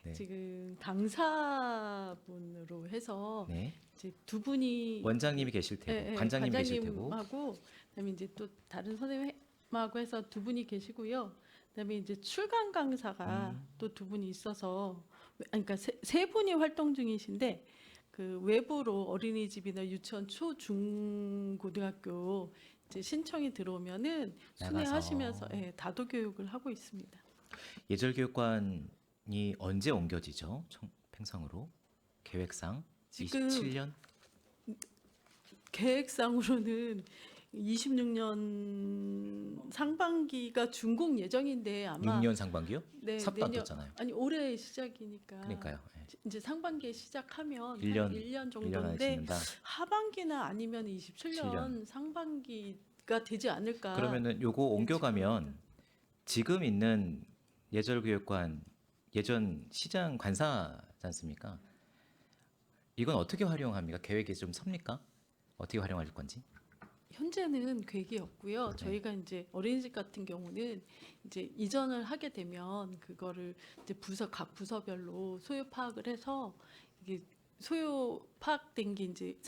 네. 지금 강사분으로 해서 네. 이제 두 분이 원장님이 계실 테고 예, 예, 관장님이 계실 테고 관장님하고 그다음에 이제 또 다른 선생님하고 해서 두 분이 계시고요. 그다음에 이제 출강 강사가 또 두 분이 있어서 아니, 그러니까 세 분이 활동 중이신데 그 외부로 어린이집이나 유치원 초, 중, 고등학교 이제 신청이 들어오면은 순회하시면서 나가서. 예, 다도 교육을 하고 있습니다. 예절교육관이 언제 옮겨지죠? 팽성으로 계획상 지금 27년? 계획상으로는 26년 상반기가 준공 예정인데 아마 6년 상반기요? 네, 삽도 안 떴잖아요. 아니 올해 시작이니까 그러니까요. 예. 이제 상반기에 시작하면 1년, 1년 1년 안에 정도인데 짓는다. 하반기나 아니면 27년 상반기가 되지 않을까. 그러면은 요거 옮겨가면 지금 있는 예절교육관 예전 시장 관사지 않습니까? 이건 어떻게 활용합니까? 계획이 좀 섭니까? 어떻게 활용할 건지? 현재는 계획이 없고요. 네. 저희가 이제 어린이집 같은 경우는 이제 이전을 하게 되면 그거를 이제 각 부서별로 소요 파악을 해서 이게 소요 파악된 게 이제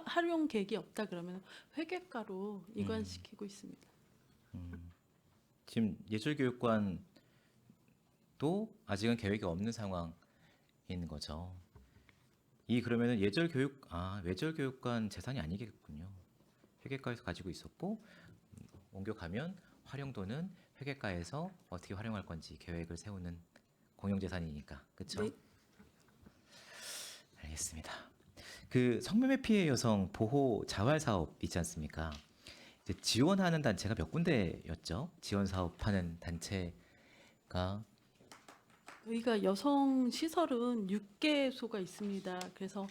활용 계획이 없다 그러면 회계과로 이관시키고 있습니다. 지금 예절교육관도 아직은 계획이 없는 상황인 거죠. 그러면은 예절교육관 재산이 아니겠군요. 회계과에서 가지고 있었고 옮겨가면 활용도는 회계과에서 어떻게 활용할 건지 계획을 세우는 공용재산이니까 그렇죠? 네. 알겠습니다. 그 성매매 피해 여성 보호 자활 사업 있지 않습니까? 이제 지원하는 단체가 몇 군데였죠? 지원 사업하는 단체가 저희가 여성 시설은 6개소가 있습니다. 그래서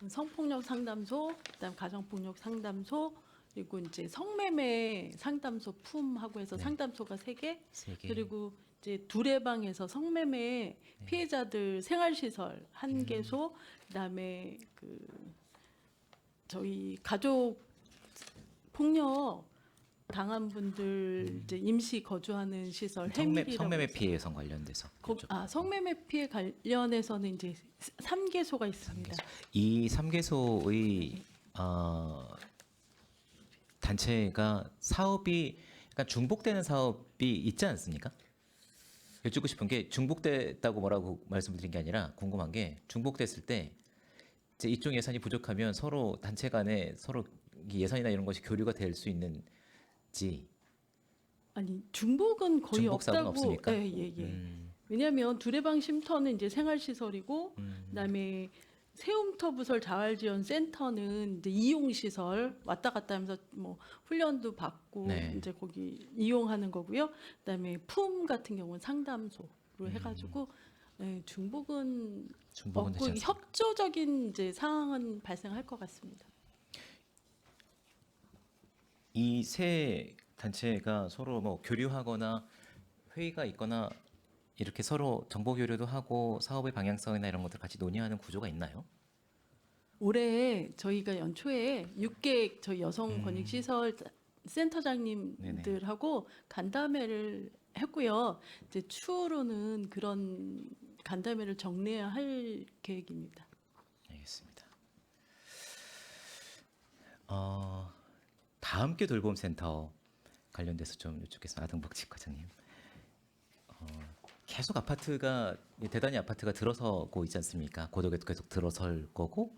성폭력 상담소, 그다음 가정폭력 상담소, 그리고 이제 성매매 상담소 품하고 해서 네. 상담소가 3개, 3개. 그리고 이제 두레방에서 성매매 피해자들 생활시설 1개소, 그다음에 그 저희 가족 폭력 당한 분들 이제 임시 거주하는 시설 해밀이라고 성매매 해서. 피해 여성 관련돼서 성매매 피해 관련해서는 이제 3개소가 있습니다. 이 3개소의 단체가 사업이 약간 중복되는 사업이 있지 않습니까? 여쭙고 싶은 게 중복됐다고 뭐라고 말씀드린 게 아니라 궁금한 게 중복됐을 때 이제 이쪽 예산이 부족하면 서로 단체 간에 서로 예산이나 이런 것이 교류가 될 수 있는지 아니 중복은 거의 중복 사업은 없다고. 없습니까? 예. 왜냐하면 두레방 쉼터는 이제 생활시설이고 그다음에 세움터 부설 자활지원센터는 이제 이용 시설 왔다 갔다 하면서 뭐 훈련도 받고 네. 이제 거기 이용하는 거고요. 그다음에 품 같은 경우는 상담소로 해가지고 중복은 중복은 되지 없고 않습니까? 협조적인 이제 상황은 발생할 것 같습니다. 이 세 단체가 서로 뭐 교류하거나 회의가 있거나 이렇게 서로 정보 교류도 하고 사업의 방향성이나 이런 것들 같이 논의하는 구조가 있나요? 올해 저희가 연초에 6개 저희 여성 권익 시설 센터장님들하고 간담회를 했고요. 이제 추후로는 그런 간담회를 정례할 계획입니다. 알겠습니다. 다함께 돌봄센터 관련돼서 좀 여쭙겠습니다. 아동복지 과장님. 계속 아파트가 대단히 아파트가 들어서고 있지 않습니까? 고도에도 계속 들어설 거고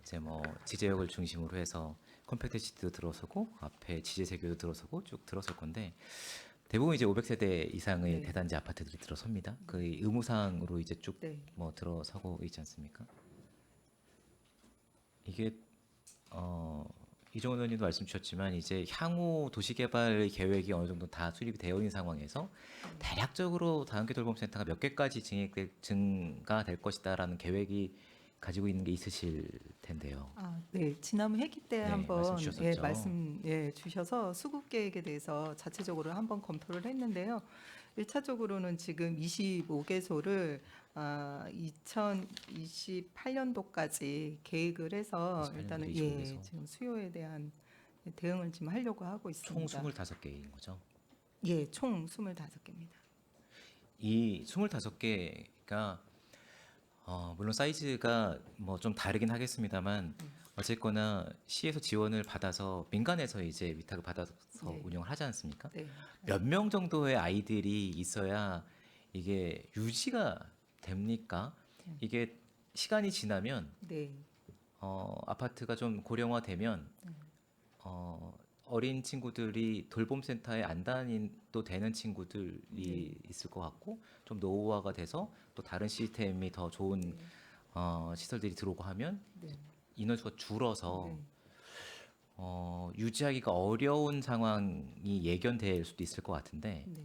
이제 뭐 지제역을 중심으로 해서 컴팩트시티도 들어서고 앞에 지제세교도 들어서고 쭉 들어설 건데 대부분 이제 500세대 이상의 네. 대단지 아파트들이 들어섭니다. 그 의무상으로 이제 쭉 네. 뭐 들어서고 있지 않습니까? 이게 이종원 의원님도 말씀 주셨지만 이제 향후 도시개발 계획이 어느 정도 다 수립이 되어 있는 상황에서 대략적으로 다함께 돌봄센터가 몇 개까지 증가될 것이다라는 계획이 가지고 있는 게 있으실 텐데요. 네. 지난번 회기 때 네, 한번 말씀 주셨었죠. 말씀 주셔서 수급 계획에 대해서 자체적으로 한번 검토를 했는데요. 1차적으로는 지금 25개소를 2028년도까지 계획을 해서 28년도 일단은 25개소. 지금 수요에 대한 대응을 지금 하려고 하고 총 있습니다. 25개인 거죠. 예, 총 25개입니다. 이 25개가 물론 사이즈가 뭐 좀 다르긴 하겠습니다만 어쨌거나 시에서 지원을 받아서 민간에서 이제 위탁을 받아서 네. 운영을 하지 않습니까? 네. 몇 명 정도의 아이들이 있어야 이게 유지가 됩니까? 이게 시간이 지나면 네. 아파트가 좀 고령화되면 어린 친구들이 돌봄센터에 안 다니도 되는 친구들이 있을 것 같고 좀 노후화가 돼서 또 다른 시스템이 더 좋은 시설들이 들어오고 하면 네. 인원수가 줄어서 네. 유지하기가 어려운 상황이 예견될 수도 있을 것 같은데 네.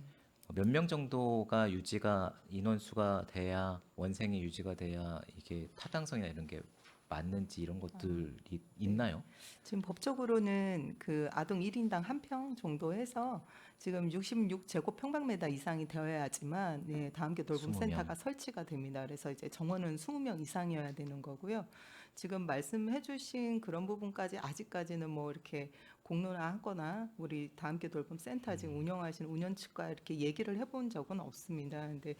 몇 명 정도가 유지가 인원수가 돼야 원생이 유지가 돼야 이게 타당성이나 이런 게 맞는지 이런 것들이 있나요? 지금 법적으로는 그 아동 1인당 한 평 정도 해서 지금 66제곱평방미터 이상이 되어야지만 다함께 돌봄센터가 20명. 설치가 됩니다. 그래서 이제 정원은 20명 이상이어야 되는 거고요. 지금 말씀해주신 그런 부분까지 아직까지는 뭐 이렇게 공론화하거나 우리 다함께 돌봄센터 지금 운영하시는 운영 측과 이렇게 얘기를 해본 적은 없습니다. 근데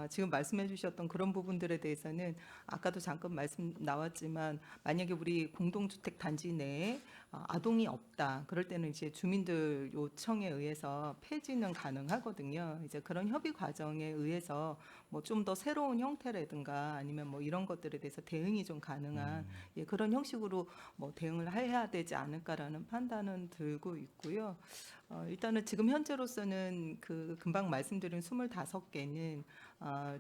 지금 말씀해주셨던 그런 부분들에 대해서는 아까도 잠깐 말씀 나왔지만 만약에 우리 공동주택 단지 내에 아동이 없다. 그럴 때는 이제 주민들 요청에 의해서 폐지는 가능하거든요. 이제 그런 협의 과정에 의해서 뭐 좀 더 새로운 형태라든가 아니면 뭐 이런 것들에 대해서 대응이 좀 가능한 그런 형식으로 뭐 대응을 해야 되지 않을까라는 판단은 들고 있고요. 일단은 지금 현재로서는 그 금방 말씀드린 25개는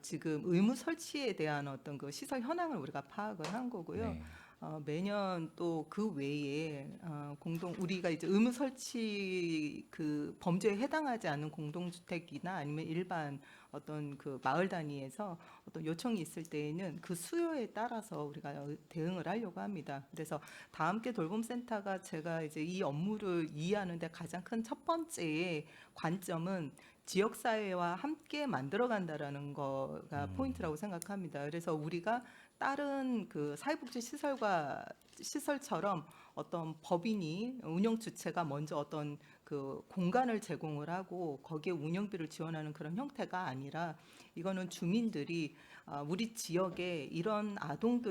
지금 의무 설치에 대한 어떤 그 시설 현황을 우리가 파악을 한 거고요. 네. 매년 또 그 외에 우리가 이제 의무 설치 그 범죄에 해당하지 않는 공동주택이나 아니면 일반 어떤 그 마을 단위에서 어떤 요청이 있을 때에는 그 수요에 따라서 우리가 대응을 하려고 합니다. 그래서 다함께 돌봄센터가 제가 이제 이 업무를 이해하는데 가장 큰 첫 번째 관점은 지역사회와 함께 만들어간다라는 거가 포인트라고 생각합니다. 그래서 우리가 다른 그 사회복지 시설처럼 어떤 법인이 운영 주체가 먼저 어떤 그 공간을 제공을 하고 거기에 운영비를 지원하는 그런 형태가 아니라 이거는 주민들이 우리 지역에 이런 아동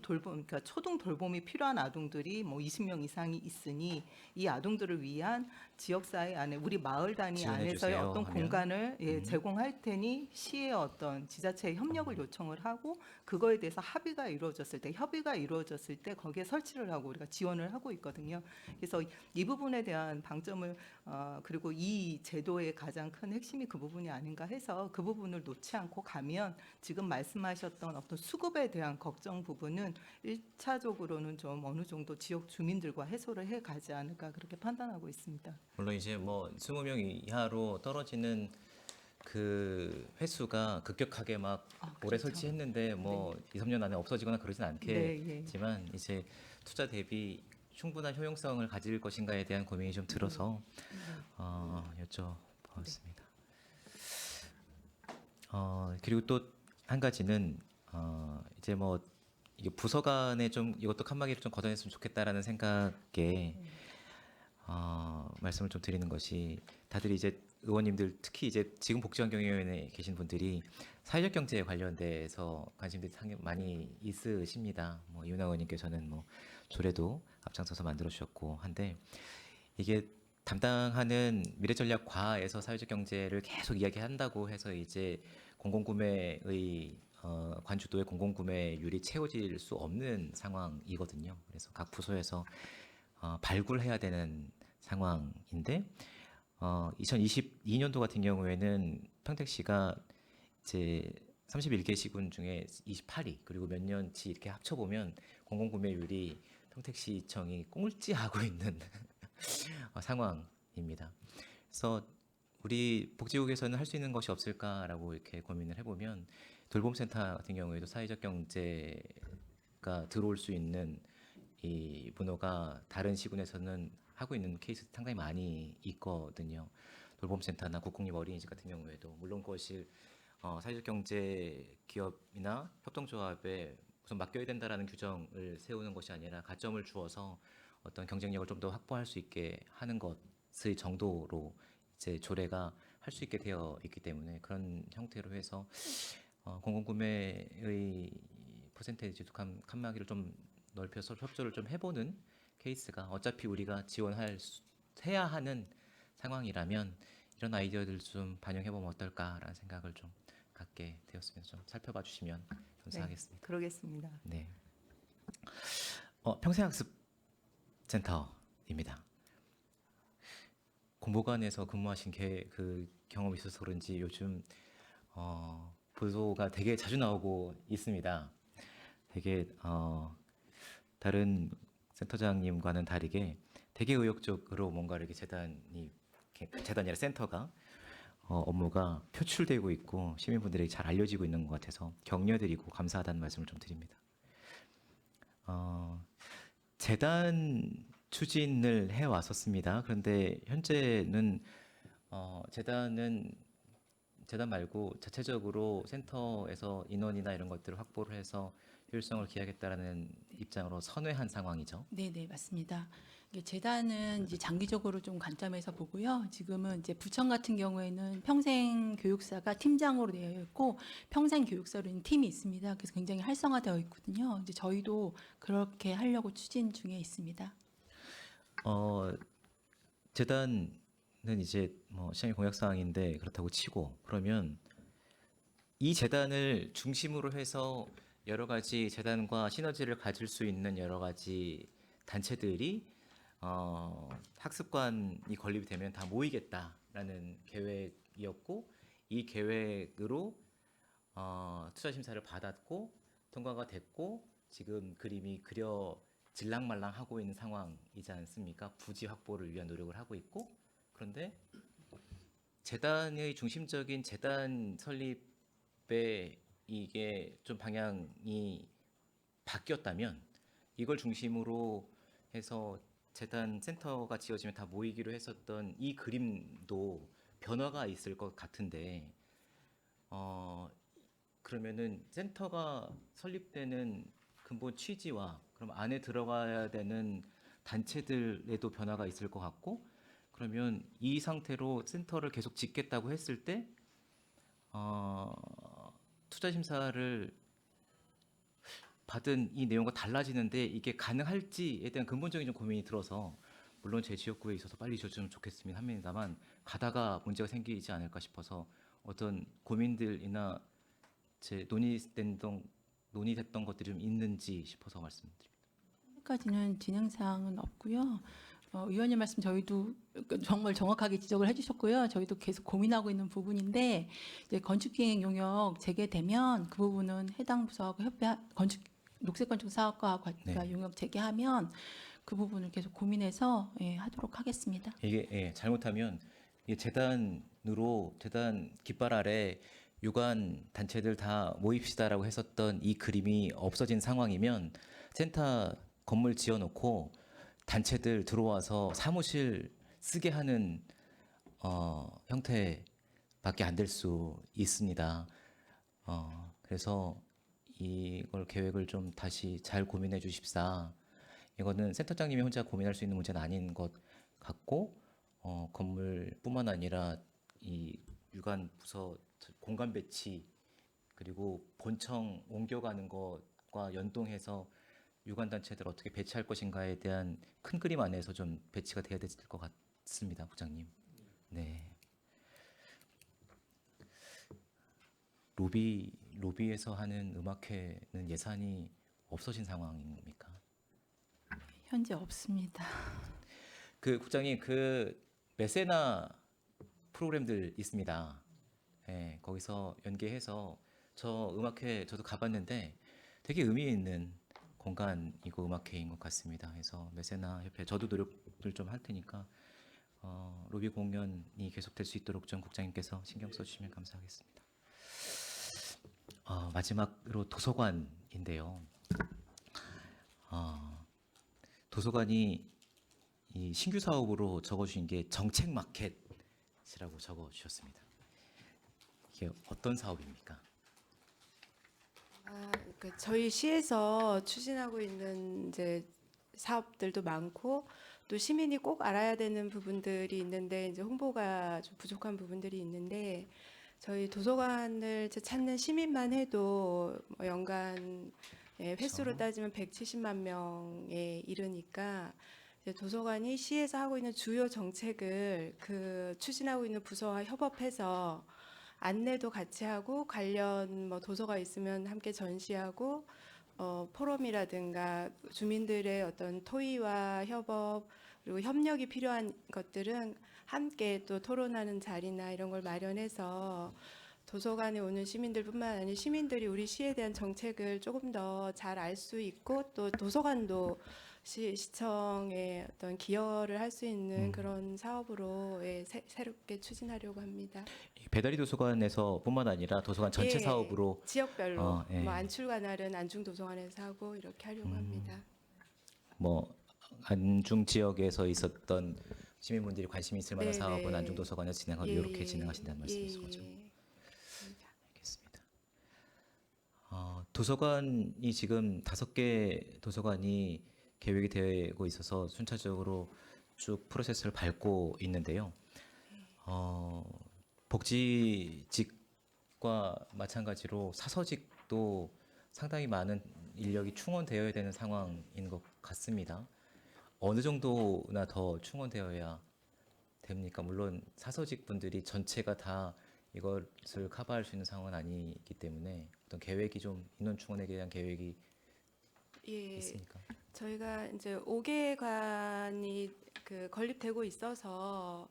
돌봄, 그러니까 초등 돌봄이 필요한 아동들이 뭐 20명 이상이 있으니 이 아동들을 위한 지역사회 안에 우리 마을 단위 지원해 안에서의 주세요 어떤 하면? 공간을 제공할 테니 시의 어떤 지자체의 협력을 요청을 하고 그거에 대해서 협의가 이루어졌을 때 거기에 설치를 하고 우리가 지원을 하고 있거든요. 그래서 이 부분에 대한 방점을 그리고 이 제도의 가장 큰 핵심이 그 부분이 아닌가 해서 그 부분을 놓지 않고 가면 지금 말씀하셨던 어떤 수급에 대한 걱정 부분은 1차적으로는 좀 어느 정도 지역 주민들과 해소를 해 가지 않을까 그렇게 판단하고 있습니다. 물론 이제 뭐 20명 이하로 떨어지는 그 횟수가 급격하게 막 올해 그렇죠. 설치했는데 뭐 2, 3년 안에 없어지거나 그러진 네, 예. 않겠지만 이제 투자 대비 충분한 효용성을 가질 것인가에 대한 고민이 좀 들어서 여쭤봤습니다. 그리고 또 한 가지는 이제 뭐 이게 부서 간에 좀 이것도 칸막이를 좀 걷어냈으면 좋겠다라는 생각에 말씀을 좀 드리는 것이, 다들 이제 의원님들 특히 이제 지금 복지환경위원회에 계신 분들이 사회적 경제에 관련돼서 관심들이 상당히 많이 있으십니다. 뭐 이윤아 의원님께서는 뭐 조례도 앞장서서 만들어 주셨고 한데, 이게 담당하는 미래전략과에서 사회적 경제를 계속 이야기한다고 해서 이제 공공구매의 관주도의 공공구매율이 채워질 수 없는 상황이거든요. 그래서 각 부서에서 발굴해야 되는 상황인데, 2022년도 같은 경우에는 평택시가 이제 31개 시군 중에 28위, 그리고 몇 년치 이렇게 합쳐보면 공공구매율이 평택시청이 꼴찌하고 있는 상황입니다. 그래서 우리 복지국에서는 할 수 있는 것이 없을까라고 이렇게 고민을 해보면, 돌봄센터 같은 경우에도 사회적 경제가 들어올 수 있는 이 문호가 다른 시군에서는 하고 있는 케이스 상당히 많이 있거든요. 돌봄센터나 국공립 어린이집 같은 경우에도 물론 그것이 사회적 경제 기업이나 협동조합에 우선 맡겨야 된다라는 규정을 세우는 것이 아니라 가점을 주어서 어떤 경쟁력을 좀 더 확보할 수 있게 하는 것의 정도로 이제 조례가 할 수 있게 되어 있기 때문에, 그런 형태로 해서 공공구매의 퍼센테이지 칸막이를 좀 넓혀서 협조를 좀 해보는 케이스가, 어차피 우리가 해야 하는 상황이라면 이런 아이디어들 좀 반영해보면 어떨까라는 생각을 좀 갖게 되었습니다. 좀 살펴봐 주시면 감사하겠습니다. 그러겠습니다. 네. 평생학습센터입니다. 공보관에서 근무하신 그 경험이 있어서 그런지 요즘 보도가 되게 자주 나오고 있습니다. 되게 다른 센터장님과는 다르게 되게 의욕적으로 뭔가 이렇게 재단이 아니라 센터가 업무가 표출되고 있고 시민분들에게 잘 알려지고 있는 것 같아서 격려드리고 감사하다는 말씀을 좀 드립니다. 재단 추진을 해 왔었습니다. 그런데 현재는 재단 말고 자체적으로 센터에서 인원이나 이런 것들을 확보를 해서 효율성을 기하겠다라는 입장으로 선회한 상황이죠. 네, 맞습니다. 이게 재단은 이제 장기적으로 좀 관점에서 보고요. 지금은 이제 부천 같은 경우에는 평생교육사가 팀장으로 되어 있고 평생교육사로 있는 팀이 있습니다. 그래서 굉장히 활성화되어 있거든요. 이제 저희도 그렇게 하려고 추진 중에 있습니다. 재단은 이제 뭐 시장의 공약 사항인데 그렇다고 치고, 그러면 이 재단을 중심으로 해서 여러 가지 재단과 시너지를 가질 수 있는 여러 가지 단체들이 학습관이 건립이 되면 다 모이겠다라는 계획이었고, 이 계획으로 투자 심사를 받았고 통과가 됐고 지금 그림이 질랑말랑하고 있는 상황이지 않습니까? 부지 확보를 위한 노력을 하고 있고, 그런데 재단의 중심적인 재단 설립에 이게 좀 방향이 바뀌었다면, 이걸 중심으로 해서 재단 센터가 지어지면 다 모이기로 했었던 이 그림도 변화가 있을 것 같은데, 그러면은 센터가 설립되는 근본 취지와 그럼 안에 들어가야 되는 단체들에도 변화가 있을 것 같고, 그러면 이 상태로 센터를 계속 짓겠다고 했을 때 투자 심사를 받은 이 내용과 달라지는데 이게 가능할지에 대한 근본적인 좀 고민이 들어서, 물론 제 지역구에 있어서 빨리 지어주면 좋겠습니다 합니다만, 가다가 문제가 생기지 않을까 싶어서 어떤 고민들이나 제 논의됐던 것들이 좀 있는지 싶어서 말씀드립니다. 까지는 진행 사항은 없고요. 의원님 말씀 저희도 정말 정확하게 지적을 해주셨고요. 저희도 계속 고민하고 있는 부분인데, 이제 건축기행 용역 재개되면 그 부분은 해당 부서하고 녹색건축 사업과 네. 용역 재개하면 그 부분을 계속 고민해서 하도록 하겠습니다. 이게 잘못하면 이게 재단 깃발 아래 유관 단체들 다 모입시다라고 했었던 이 그림이 없어진 상황이면 센터 건물 지어놓고 단체들 들어와서 사무실 쓰게 하는 형태밖에 안 될 수 있습니다. 그래서 이걸 계획을 좀 다시 잘 고민해 주십사. 이거는 센터장님이 혼자 고민할 수 있는 문제는 아닌 것 같고 건물뿐만 아니라 이 유관 부서 공간 배치 그리고 본청 옮겨가는 것과 연동해서 유관 단체들 어떻게 배치할 것인가에 대한 큰 그림 안에서 좀 배치가 돼야 될 것 같습니다, 부장님. 네. 로비에서 하는 음악회는 예산이 없어진 상황입니까? 현재 없습니다. 그 국장님 그 메세나 프로그램들 있습니다. 예, 거기서 연계해서 저 음악회 저도 가봤는데 되게 의미 있는 공간이고 음악회인 것 같습니다. 그래서 메세나 협회 저도 노력을 좀 할 테니까 로비 공연이 계속될 수 있도록 좀 국장님께서 신경 써주시면 감사하겠습니다. 마지막으로 도서관인데요. 도서관이 이 신규 사업으로 적어주신 게 정책 마켓이라고 적어주셨습니다. 이게 어떤 사업입니까? 저희 시에서 추진하고 있는 이제 사업들도 많고 또 시민이 꼭 알아야 되는 부분들이 있는데 이제 홍보가 좀 부족한 부분들이 있는데 저희 도서관을 이제 찾는 시민만 해도 뭐 연간 횟수로 따지면 170만 명에 이르니까 이제 도서관이 시에서 하고 있는 주요 정책을 그 추진하고 있는 부서와 협업해서 안내도 같이 하고 관련 뭐 도서가 있으면 함께 전시하고 포럼이라든가 주민들의 어떤 토의와 협업 그리고 협력이 필요한 것들은 함께 또 토론하는 자리나 이런 걸 마련해서 도서관에 오는 시민들뿐만 아니라 시민들이 우리 시에 대한 정책을 조금 더 잘 알 수 있고 또 도서관도 시청에 어떤 기여를 할 수 있는 그런 사업으로 새롭게 추진하려고 합니다. 배달이 도서관에서뿐만 아니라 도서관 전체 예, 사업으로 지역별로 예. 뭐 안출관할은 안중도서관에서 하고 이렇게 하려고 합니다. 뭐 안중 지역에서 있었던 시민분들이 관심 있을 만한 네, 사업은 네. 안중 도서관에서 진행하고 예, 이렇게 진행하신다는 말씀이신 예, 거죠? 예. 알겠습니다. 도서관이 지금 5개 도서관이 계획이 되고 있어서 순차적으로 쭉 프로세스를 밟고 있는데요. 복지직과 마찬가지로 사서직도 상당히 많은 인력이 충원되어야 되는 상황인 것 같습니다. 어느 정도나 더 충원되어야 됩니까? 물론 사서직 분들이 전체가 다 이것을 커버할 수 있는 상황은 아니기 때문에 어떤 계획이 좀 인원 충원에 대한 계획이 예, 있습니까? 저희가 이제 5개관이 그 건립되고 있어서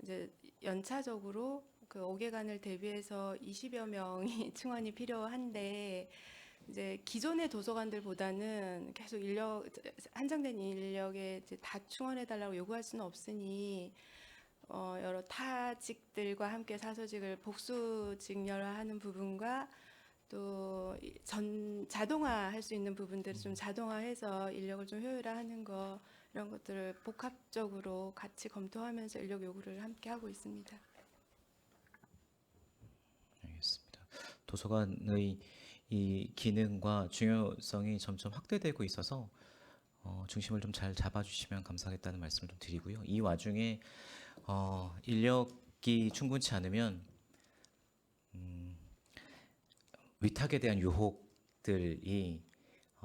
이제 연차적으로 그 5개관을 대비해서 20여 명이 충원이 필요한데 이제 기존의 도서관들보다는 계속 한정된 인력에 이제 다 충원해 달라고 요구할 수는 없으니 여러 타직들과 함께 사서직을 복수 직렬화하는 부분과 또 자동화할 수 있는 부분들을 좀 자동화해서 인력을 좀 효율화하는 거 이런 것들을 복합적으로 같이 검토하면서 인력 요구를 함께 하고 있습니다. 알겠습니다. 도서관의 이 기능과 중요성이 점점 확대되고 있어서 중심을 좀 잘 잡아주시면 감사하겠다는 말씀을 좀 드리고요. 이 와중에 인력이 충분치 않으면 위탁에 대한 유혹들이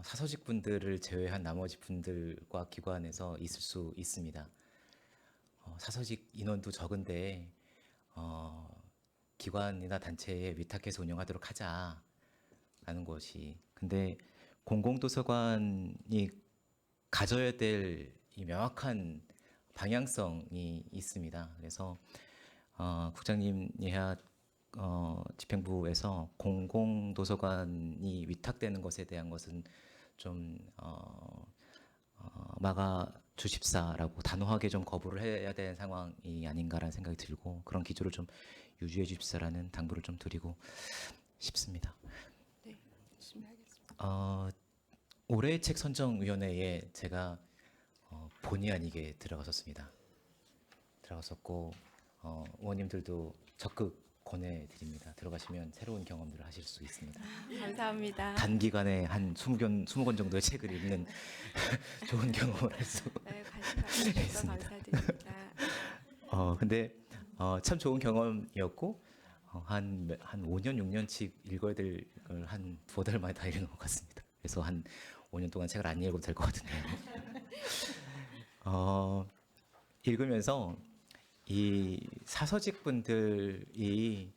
사서직 분들을 제외한 나머지 분들과 기관에서 있을 수 있습니다. 사서직 인원도 적은데 기관이나 단체에 위탁해서 운영하도록 하자라는 것이. 근데 공공도서관이 가져야 될 이 명확한 방향성이 있습니다. 그래서 국장님 예하 집행부에서 공공도서관이 위탁되는 것에 대한 것은 좀 막아 주십사라고 단호하게 좀 거부를 해야 되는 상황이 아닌가라는 생각이 들고 그런 기조를 좀 유지해 주십사라는 당부를 좀 드리고 싶습니다. 네, 열심히 하겠습니다. 올해의 책 선정위원회에 제가 본의 아니게 들어갔었고 의원님들도 적극 권해드립니다. 들어가시면 새로운 경험들을 하실 수 있습니다. 감사합니다. 단기간에 한 20권 정도의 책을 읽는 좋은 경험을 할 수. 네, 관심 가져주셔서 감사드립니다. 근데 참 좋은 경험이었고 한 5년 6년씩 읽어야 될 걸 한 2달 만에 다 읽은 것 같습니다. 그래서 한 5년 동안 책을 안 읽어도 될 것 같은데요. 읽으면서 이 사서직 분들이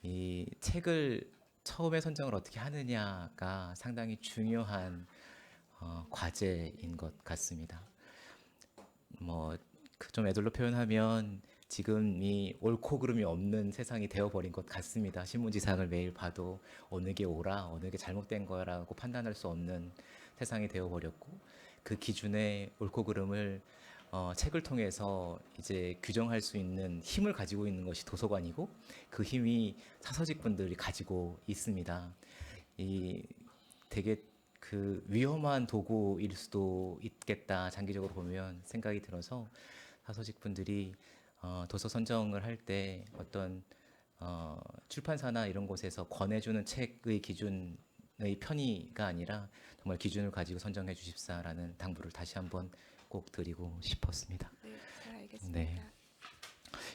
이 책을 처음에 선정을 어떻게 하느냐가 상당히 중요한 과제인 것 같습니다. 뭐 좀 애들로 표현하면 지금 이 옳고 그름이 없는 세상이 되어버린 것 같습니다. 신문지상을 매일 봐도 어느 게 옳아, 어느 게 잘못된 거라고 판단할 수 없는 세상이 되어버렸고 그 기준의 옳고 그름을 책을 통해서 이제 규정할 수 있는 힘을 가지고 있는 것이 도서관이고 그 힘이 사서직 분들이 가지고 있습니다. 이 되게 그 위험한 도구일 수도 있겠다 장기적으로 보면 생각이 들어서 사서직 분들이 도서 선정을 할 때 어떤 출판사나 이런 곳에서 권해주는 책의 기준의 편의가 아니라 정말 기준을 가지고 선정해 주십사라는 당부를 다시 한번 꼭 드리고 싶었습니다. 네, 잘 알겠습니다. 네.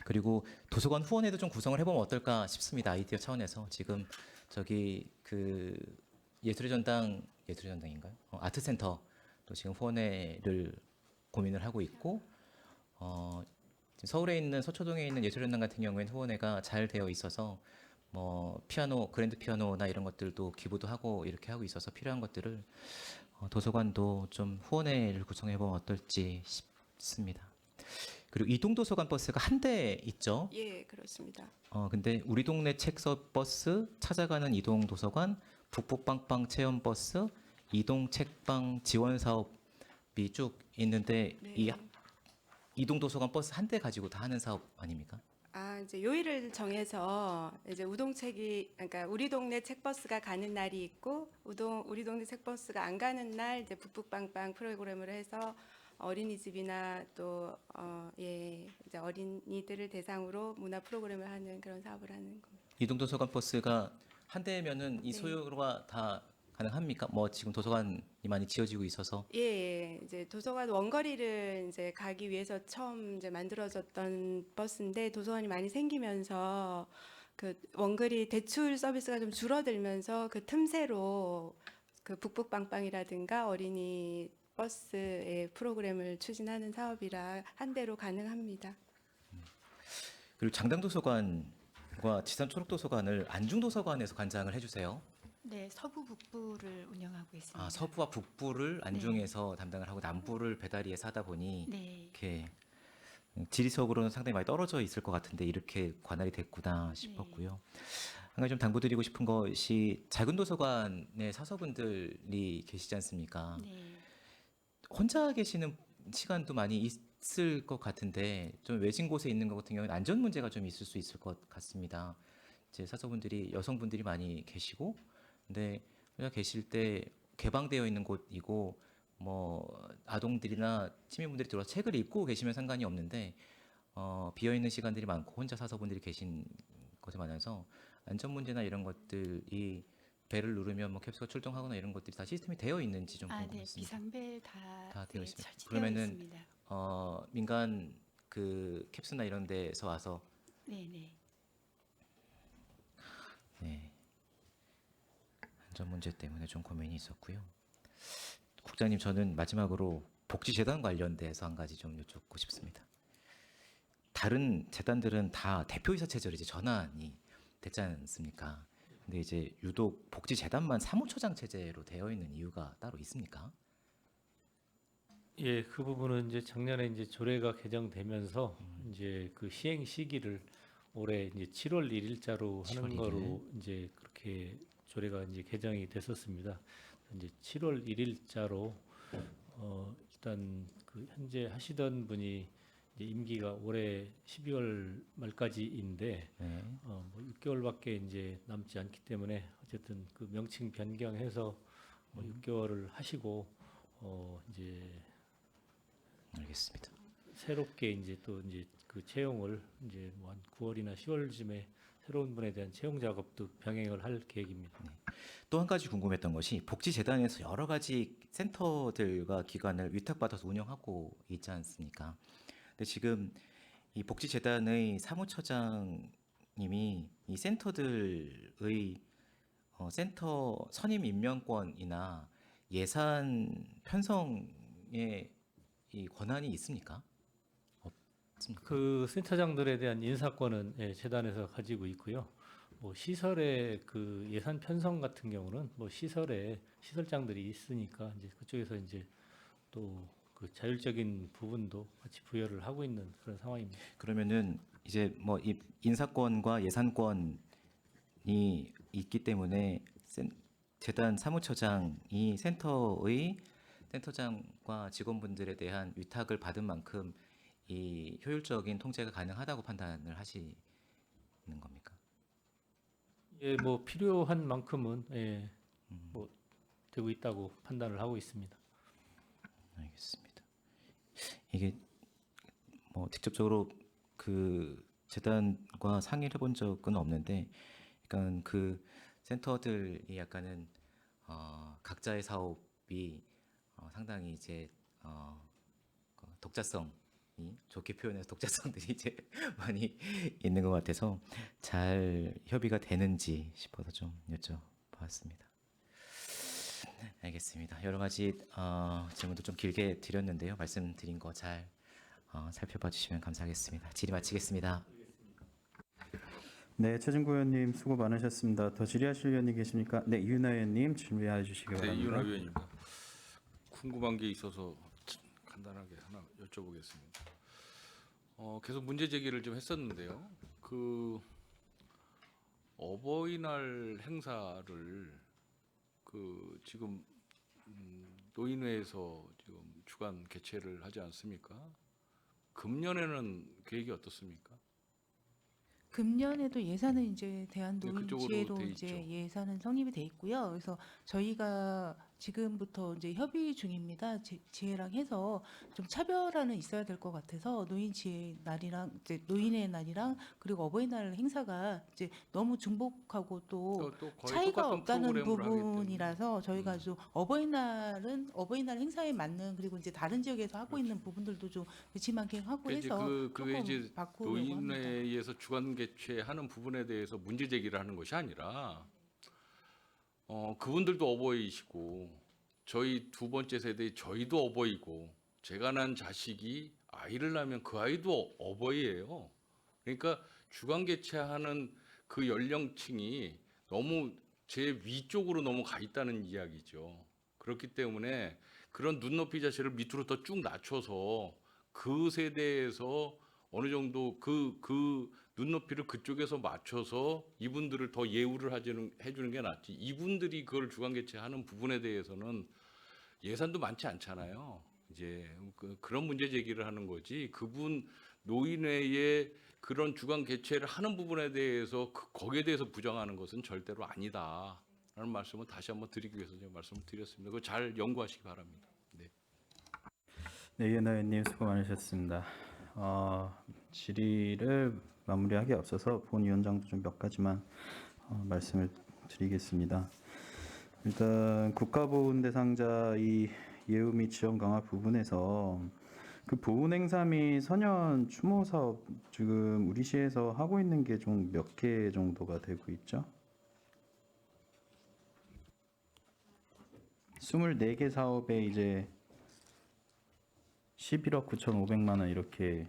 그리고 도서관 후원회도 좀 구성을 해보면 어떨까 싶습니다. 아이디어 차원에서 지금 저기 그 예술의 전당인가요? 아트센터도 지금 후원회를 고민을 하고 있고 지금 서울에 있는 서초동에 있는 예술의 전당 같은 경우에는 후원회가 잘 되어 있어서 뭐 피아노 그랜드 피아노나 이런 것들도 기부도 하고 이렇게 하고 있어서 필요한 것들을 도서관도 좀 후원회를 구성해보면 어떨지 싶습니다. 그리고 이동도서관 버스가 한 대 있죠. 예, 그렇습니다. 근데 우리 동네 책서 버스, 찾아가는 이동도서관, 북북빵빵 체험버스, 이동책방 지원 사업이 쭉 있는데 네. 이 이동도서관 버스 한 대 가지고 다 하는 사업 아닙니까? 이제 요일을 정해서 이제 그러니까 우리 동네 책버스가 가는 날이 있고 우리 동네 책버스가 안 가는 날 이제 북북빵빵 프로그램을 해서 어린이집이나 또 이제 어린이들을 대상으로 문화 프로그램을 하는 그런 사업을 하는 겁니다. 이동도서관 버스가 한 대면은 이 네. 소요가 다 가능합니까? 뭐 지금 도서관이 많이 지어지고 있어서 예, 이제 도서관 원거리를 이제 가기 위해서 처음 이제 만들어졌던 버스인데 도서관이 많이 생기면서 그 원거리 대출 서비스가 좀 줄어들면서 그 틈새로 그 북북빵빵이라든가 어린이 버스의 프로그램을 추진하는 사업이라 한 대로 가능합니다. 그리고 장당도서관과 지산 초록도서관을 안중도서관에서 관장을 해주세요. 네, 서부 북부를 운영하고 있습니다. 서부와 북부를 안중에서 담당을 하고 남부를 배다리에서 하다 보니 네, 이렇게 지리적으로는 상당히 많이 떨어져 있을 것 같은데 이렇게 관할이 됐구나 싶었고요. 한 가지 좀 당부드리고 싶은 것이 작은 도서관의 사서분들이 계시지 않습니까? 네, 혼자 계시는 시간도 많이 있을 것 같은데 좀 외진 곳에 있는 것 같은 경우는 안전 문제가 좀 있을 수 있을 것 같습니다. 이제 사서분들이 여성분들이 많이 계시고 근데 혼자 계실 때 개방되어 있는 곳이고 뭐 아동들이나 시민분들이 들어와서 책을 읽고 계시면 상관이 없는데 비어 있는 시간들이 많고 혼자 사서분들이 계신 것이 많아서 안전 문제나 이런 것들이 배를 누르면 뭐 캡슐가 출동하거나 이런 것들이 다 시스템이 되어 있는지 좀 네, 궁금했습니다. 비상벨 다 되어 있습니다. 설치되어 그러면은 있습니다. 민간 그 캡슐나 이런 데서 와서 네, 네. 네. 안전 문제 때문에 좀 고민이 있었고요. 국장님, 저는 마지막으로 복지재단 관련돼서 한 가지 좀 여쭙고 싶습니다. 다른 재단들은 다 대표이사 체제로 이제 전환이 됐지 않습니까? 근데 이제 유독 복지재단만 사무처장 체제로 되어 있는 이유가 따로 있습니까? 예, 그 부분은 이제 작년에 이제 조례가 개정되면서 이제 그 시행 시기를 올해 이제 7월 1일자로 7월 하는 1일. 거로 이제 그렇게 조례가 이제 개정이 됐었습니다. 이제 7월 1일자로 일단 그 현재 하시던 분이 이제 임기가 올해 12월 말까지인데 네. 뭐 6개월밖에 이제 남지 않기 때문에 어쨌든 그 명칭 변경해서 뭐 6개월을 하시고 이제 알겠습니다. 새롭게 이제 또 이제 그 채용을 이제 뭐 한 9월이나 10월쯤에 새로운 분에 대한 채용 작업도 병행을 할 계획입니다. 또 한 가지 궁금했던 것이 복지재단에서 여러 가지 센터들과 기관을 위탁받아서 운영하고 있지 않습니까? 근데 지금 이 복지재단의 사무처장님이 이 센터들의 센터 선임 임명권이나 예산 편성에 이 권한이 있습니까? 없습니까? 그 센터장들에 대한 인사권은 예, 재단에서 가지고 있고요. 뭐 시설의 그 예산 편성 같은 경우는 뭐 시설에 시설장들이 있으니까 이제 그쪽에서 이제 또 그 자율적인 부분도 같이 부여를 하고 있는 그런 상황입니다. 그러면은 이제 뭐 이 인사권과 예산권이 있기 때문에 재단 사무처장이 센터의 센터장과 직원분들에 대한 위탁을 받은 만큼 이 효율적인 통제가 가능하다고 판단을 하시는 겁니까? 예, 뭐 필요한 만큼은 예, 뭐 되고 있다고 판단을 하고 있습니다. 알겠습니다. 이게 뭐 직접적으로 그 재단과 상의를 해본 적은 없는데, 그러니까 그 센터들이 약간은 각자의 사업이 상당히 이제 그 독자성이 좋게 표현해서 독자성들이 이제 많이 있는 것 같아서 잘 협의가 되는지 싶어서 좀 여쭤봤습니다. 알겠습니다. 여러 가지 질문도 좀 길게 드렸는데요. 말씀드린 거 잘 살펴봐 주시면 감사하겠습니다. 질의 마치겠습니다. 네, 최진구 의원님 수고 많으셨습니다. 더 질의하실 의원님 계십니까? 네, 이윤하 의원님 질의해 주시기 네, 바랍니다. 이윤하 의원입니다. 궁금한 게 있어서 간단하게 하나 여쭤보겠습니다. 계속 문제 제기를 좀 했었는데요. 그 어버이날 행사를 그 지금 노인회에서 지금 주간 개최를 하지 않습니까? 금년에는 계획이 어떻습니까? 금년에도 예산은 이제 그쪽으로 대한노인지회로 돼 이제 있죠. 예산은 성립이 돼 있고요. 그래서 저희가 지금부터 이제 협의 중입니다. 지혜랑 해서 좀 차별화는 있어야 될 것 같아서 노인지혜 날이랑 이제 노인의 날이랑 그리고 어버이날 행사가 이제 너무 중복하고 또 또 거의 차이가 똑같은 없다는 프로그램을 하기 때문에. 부분이라서 저희가 좀 어버이날은 어버이날 행사에 맞는 그리고 이제 다른 지역에서 하고 있는 부분들도 좀 그치만큼 하고 그러니까 이제 해서 그게 이제 조금 바꾸려고 합니다. 노인회에서 주간 개최하는 부분에 대해서 문제 제기를 하는 것이 아니라 그분들도 어버이시고 저희 두 번째 세대 저희도 어버이고 제가 난 자식이 아이를 낳으면 그 아이도 어버이예요. 그러니까 주간 개최하는 그 연령층이 너무 제 위쪽으로 너무 가 있다는 이야기죠. 그렇기 때문에 그런 눈높이 자체를 밑으로 더 쭉 낮춰서 그 세대에서 어느 정도 그 눈높이를 그쪽에서 맞춰서 이분들을 더 예우를 해주는 게 낫지. 이분들이 그걸 주간 개최하는 부분에 대해서는 예산도 많지 않잖아요. 이제 그런 문제 제기를 하는 거지. 그분 노인회에 그런 주간 개최를 하는 부분에 대해서 거기에 대해서 부정하는 것은 절대로 아니다라는 말씀을 다시 한번 드리기 위해서 제가 말씀을 드렸습니다. 그거 잘 연구하시기 바랍니다. 네. 네, 이윤하 의원님 수고 많으셨습니다. 질의를 마무리하기 앞서서 본 위원장도 좀 몇 가지만 말씀을 드리겠습니다. 일단 국가보훈 대상자 이 예우 및 지원 강화 부분에서 그 보훈 행사 및 선연 추모 사업 지금 우리 시에서 하고 있는 게 좀 몇 개 정도가 되고 있죠? 24개 사업에 이제 11억 9,500만 원 이렇게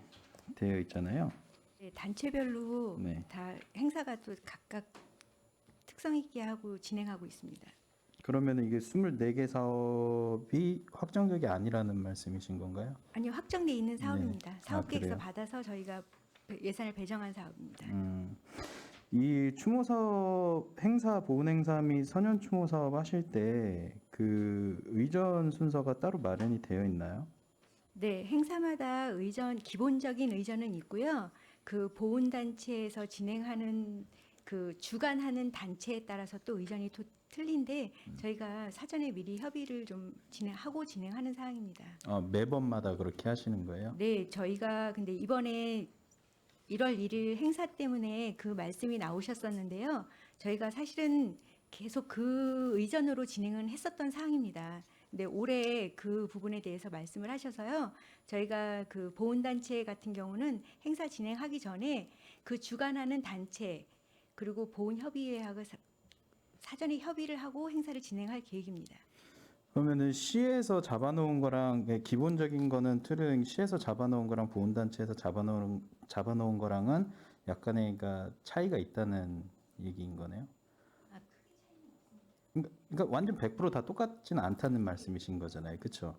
되어 있잖아요. 네, 단체별로 네. 다 행사가 또 각각 특성 있게 하고 진행하고 있습니다. 그러면 이게 24개 사업이 확정적이 아니라는 말씀이신 건가요? 아니요, 확정돼 있는 사업입니다. 사업계획서 그래요? 받아서 저희가 예산을 배정한 사업입니다. 이 추모 사업 행사 보훈 행사 및 선연 추모 사업 하실 때 그 의전 순서가 따로 마련이 되어 있나요? 네, 행사마다 기본적인 의전은 있고요. 그 보훈단체에서 진행하는 그 주관하는 단체에 따라서 또 의전이 틀린데 저희가 사전에 미리 협의를 좀 진행하는 사항입니다. 매번마다 그렇게 하시는 거예요? 네, 저희가 근데 이번에 1월 1일 행사 때문에 그 말씀이 나오셨었는데요. 저희가 사실은 계속 그 의전으로 진행은 했었던 사항입니다. 근데 올해 그 부분에 대해서 말씀을 하셔서요. 저희가 그 보훈단체 같은 경우는 행사 진행하기 전에 그 주관하는 단체 그리고 보훈협의회하고 사전에 협의를 하고 행사를 진행할 계획입니다. 그러면은 시에서 잡아놓은 거랑 기본적인 거는 틀은 시에서 잡아놓은 거랑 보훈단체에서 잡아놓은 거랑은 약간의 그러니까 차이가 있다는 얘기인 거네요. 그러니까 완전 100% 다 똑같지는 않다는 말씀이신 거잖아요, 그렇죠?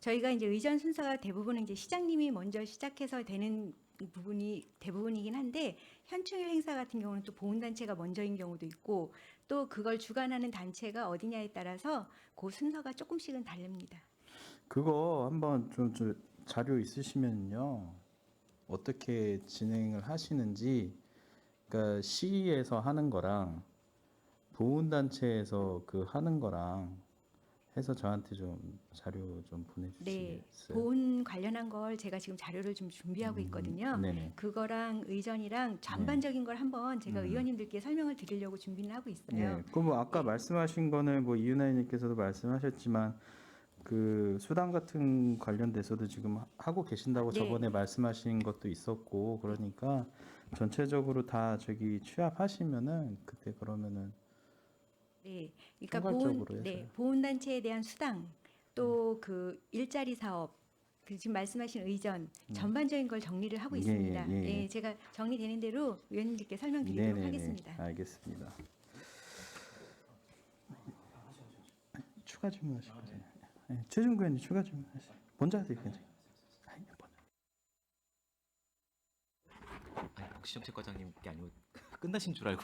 저희가 이제 의전 순서가 대부분은 이제 시장님이 먼저 시작해서 되는 부분이 대부분이긴 한데 현충일 행사 같은 경우는 또 보훈단체가 먼저인 경우도 있고 또 그걸 주관하는 단체가 어디냐에 따라서 그 순서가 조금씩은 다릅니다. 그거 한번 좀 자료 있으시면요. 어떻게 진행을 하시는지 그러니까 시에서 하는 거랑 보훈단체에서 그 하는 거랑 해서 저한테 좀 자료 좀 네, 보내주시겠어요? 보훈 관련한 걸 제가 지금 자료를 좀 준비하고 있거든요. 네네. 그거랑 의전이랑 전반적인 걸 한번 제가 의원님들께 설명을 드리려고 준비는 하고 있어요. 네. 그럼 뭐 아까 말씀하신 거는 뭐 이윤아님께서도 말씀하셨지만 그 수당 같은 관련돼서도 지금 하고 계신다고 네. 저번에 말씀하신 것도 있었고 그러니까 전체적으로 다 저기 취합하시면은 그때 그러면은 네, 그러니까 총괄적으로 해서요. 보훈단체에 대한 수당 또 그 일자리 사업 그 지금 말씀하신 의전 전반적인 걸 정리를 하고 예, 있습니다. 예, 예. 네, 제가 정리되는 대로 의원님들께 설명드리도록 하겠습니다. 알겠습니다. 추가 질문하실 거예요. 네, 최준구 의원님 추가 질문하세요. 먼저 하세요, 괜찮아요. 복지정책과장님께 아니고 끝나신 줄 알고.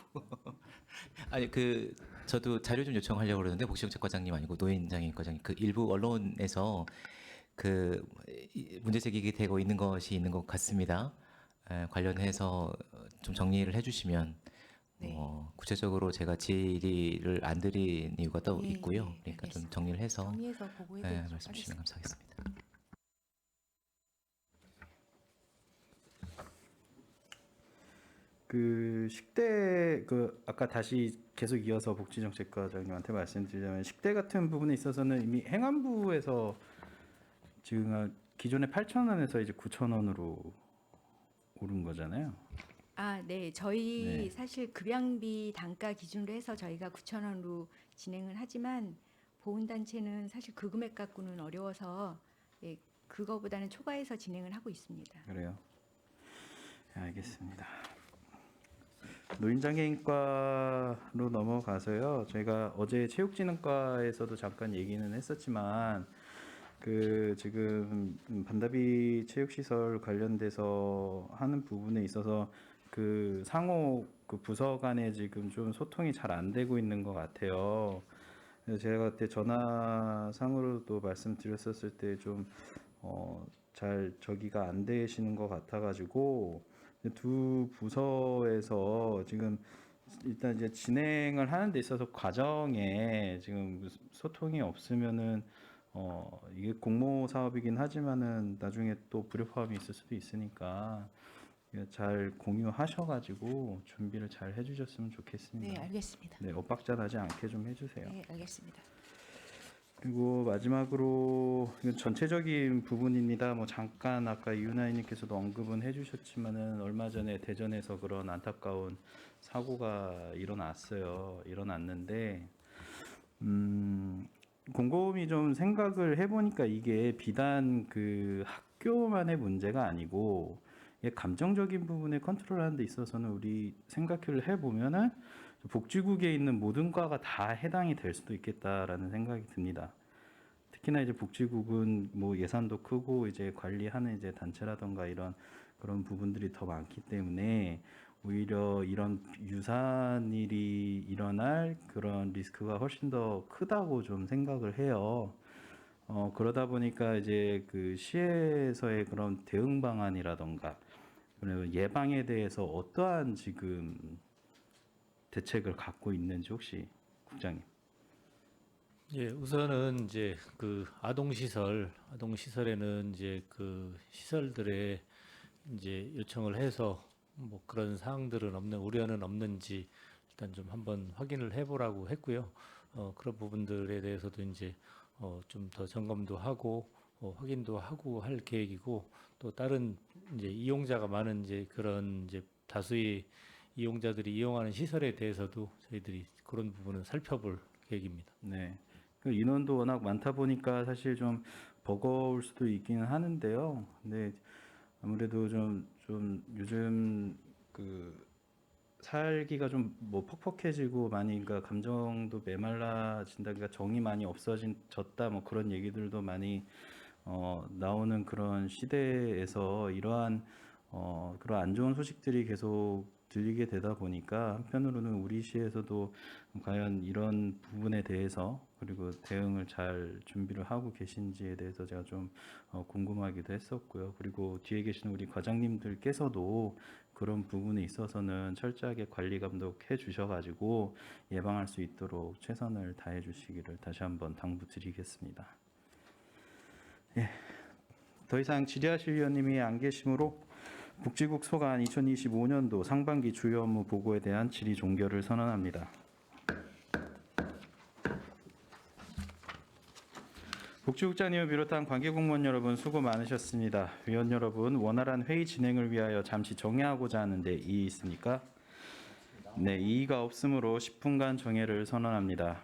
아니 그 저도 자료 좀 요청하려고 그러는데 복지정책과장님 아니고 노인장애 과장님 그 일부 언론에서 그 문제 제기가 되고 있는 것이 있는 것 같습니다. 관련해서 좀 정리를 해주시면 네. 구체적으로 제가 질의를 안 드린 이유가 또 예, 있고요. 예, 그러니까 좀 알겠습니다. 정리를 해서 정리해서 보고해드리도록 말씀 주시면 하겠습니다. 감사하겠습니다. 그 식대 그 아까 다시 계속 이어서 복지정책과장님한테 말씀드리자면 식대 같은 부분에 있어서는 이미 행안부에서 지금 기존에 8,000원에서 이제 9,000원으로 오른 거잖아요. 아, 네. 저희 네. 사실 급양비 단가 기준으로 해서 저희가 9,000원으로 진행을 하지만 보훈단체는 사실 그 금액 갖고는 어려워서 예, 그거보다는 초과해서 진행을 하고 있습니다. 그래요. 네, 알겠습니다. 노인장애인과로 넘어가서요. 저희가 어제 체육진흥과에서도 잠깐 얘기는 했었지만 그 지금 반다비 체육시설 관련돼서 하는 부분에 있어서 그 상호 그 부서 간에 지금 좀 소통이 잘 안 되고 있는 것 같아요. 그래서 제가 그때 전화상으로도 말씀드렸었을 때 좀 잘 저기가 안 되시는 것 같아가지고 두 부서에서 지금 일단 이제 진행을 하는 데 있어서 과정에 지금 소통이 없으면은 이게 공모 사업이긴 하지만은 나중에 또 불협화음이 있을 수도 있으니까 잘 공유하셔가지고 준비를 잘 해주셨으면 좋겠습니다. 네, 알겠습니다. 네, 엇박자 나지 않게 좀 해주세요. 네, 알겠습니다. 그리고 마지막으로 이건 전체적인 부분입니다. 뭐 잠깐 아까 이윤아님께서도 언급은 해주셨지만은 얼마 전에 대전에서 그런 안타까운 사고가 일어났는데 곰곰이 좀 생각을 해보니까 이게 비단 그 학교만의 문제가 아니고 이게 감정적인 부분에 컨트롤하는 데 있어서는 우리 생각을 해보면은 복지국에 있는 모든 과가 다 해당이 될 수도 있겠다라는 생각이 듭니다. 특히나 이제 복지국은 뭐 예산도 크고 이제 관리하는 이제 단체라던가 이런 그런 부분들이 더 많기 때문에 오히려 이런 유사한 일이 일어날 그런 리스크가 훨씬 더 크다고 좀 생각을 해요. 그러다 보니까 이제 그 시에서의 그런 대응 방안이라던가 그리고 예방에 대해서 어떠한 지금 대책을 갖고 있는지 혹시 국장님. 예, 우선은 이제 그 아동시설에는 이제 그 시설들에 이제 요청을 해서 뭐 그런 사항들은 우려는 없는지 일단 좀 한번 확인을 해보라고 했고요. 그런 부분들에 대해서도 이제 좀 더 점검도 하고 확인도 하고 할 계획이고 또 다른 이제 이용자가 많은 이제 그런 이제 다수의 이용자들이 이용하는 시설에 대해서도 저희들이 그런 부분은 살펴볼 계획입니다. 네. 그 인원도 워낙 많다 보니까 사실 좀 버거울 수도 있기는 하는데요. 근데 아무래도 좀 요즘 그 살기가 좀 뭐 퍽퍽해지고 많이 그러니까 감정도 메말라진다 그러니까 정이 많이 없어졌다 뭐 그런 얘기들도 많이 나오는 그런 시대에서 이러한 그런 안 좋은 소식들이 계속 들리게 되다 보니까 한편으로는 우리 시에서도 과연 이런 부분에 대해서 그리고 대응을 잘 준비를 하고 계신지에 대해서 제가 좀 궁금하기도 했었고요. 그리고 뒤에 계시는 우리 과장님들께서도 그런 부분에 있어서는 철저하게 관리 감독해 주셔가지고 예방할 수 있도록 최선을 다해 주시기를 다시 한번 당부드리겠습니다. 예, 더 이상 질의하실 위원님이 안 계시므로 복지국 소관 2025년도 상반기 주요 업무 보고에 대한 질의 종결을 선언합니다. 복지국장님을 비롯한 관계공무원 여러분 수고 많으셨습니다. 위원 여러분, 원활한 회의 진행을 위하여 잠시 정회하고자 하는데 이의 있습니까? 네, 이의가 없으므로 10분간 정회를 선언합니다.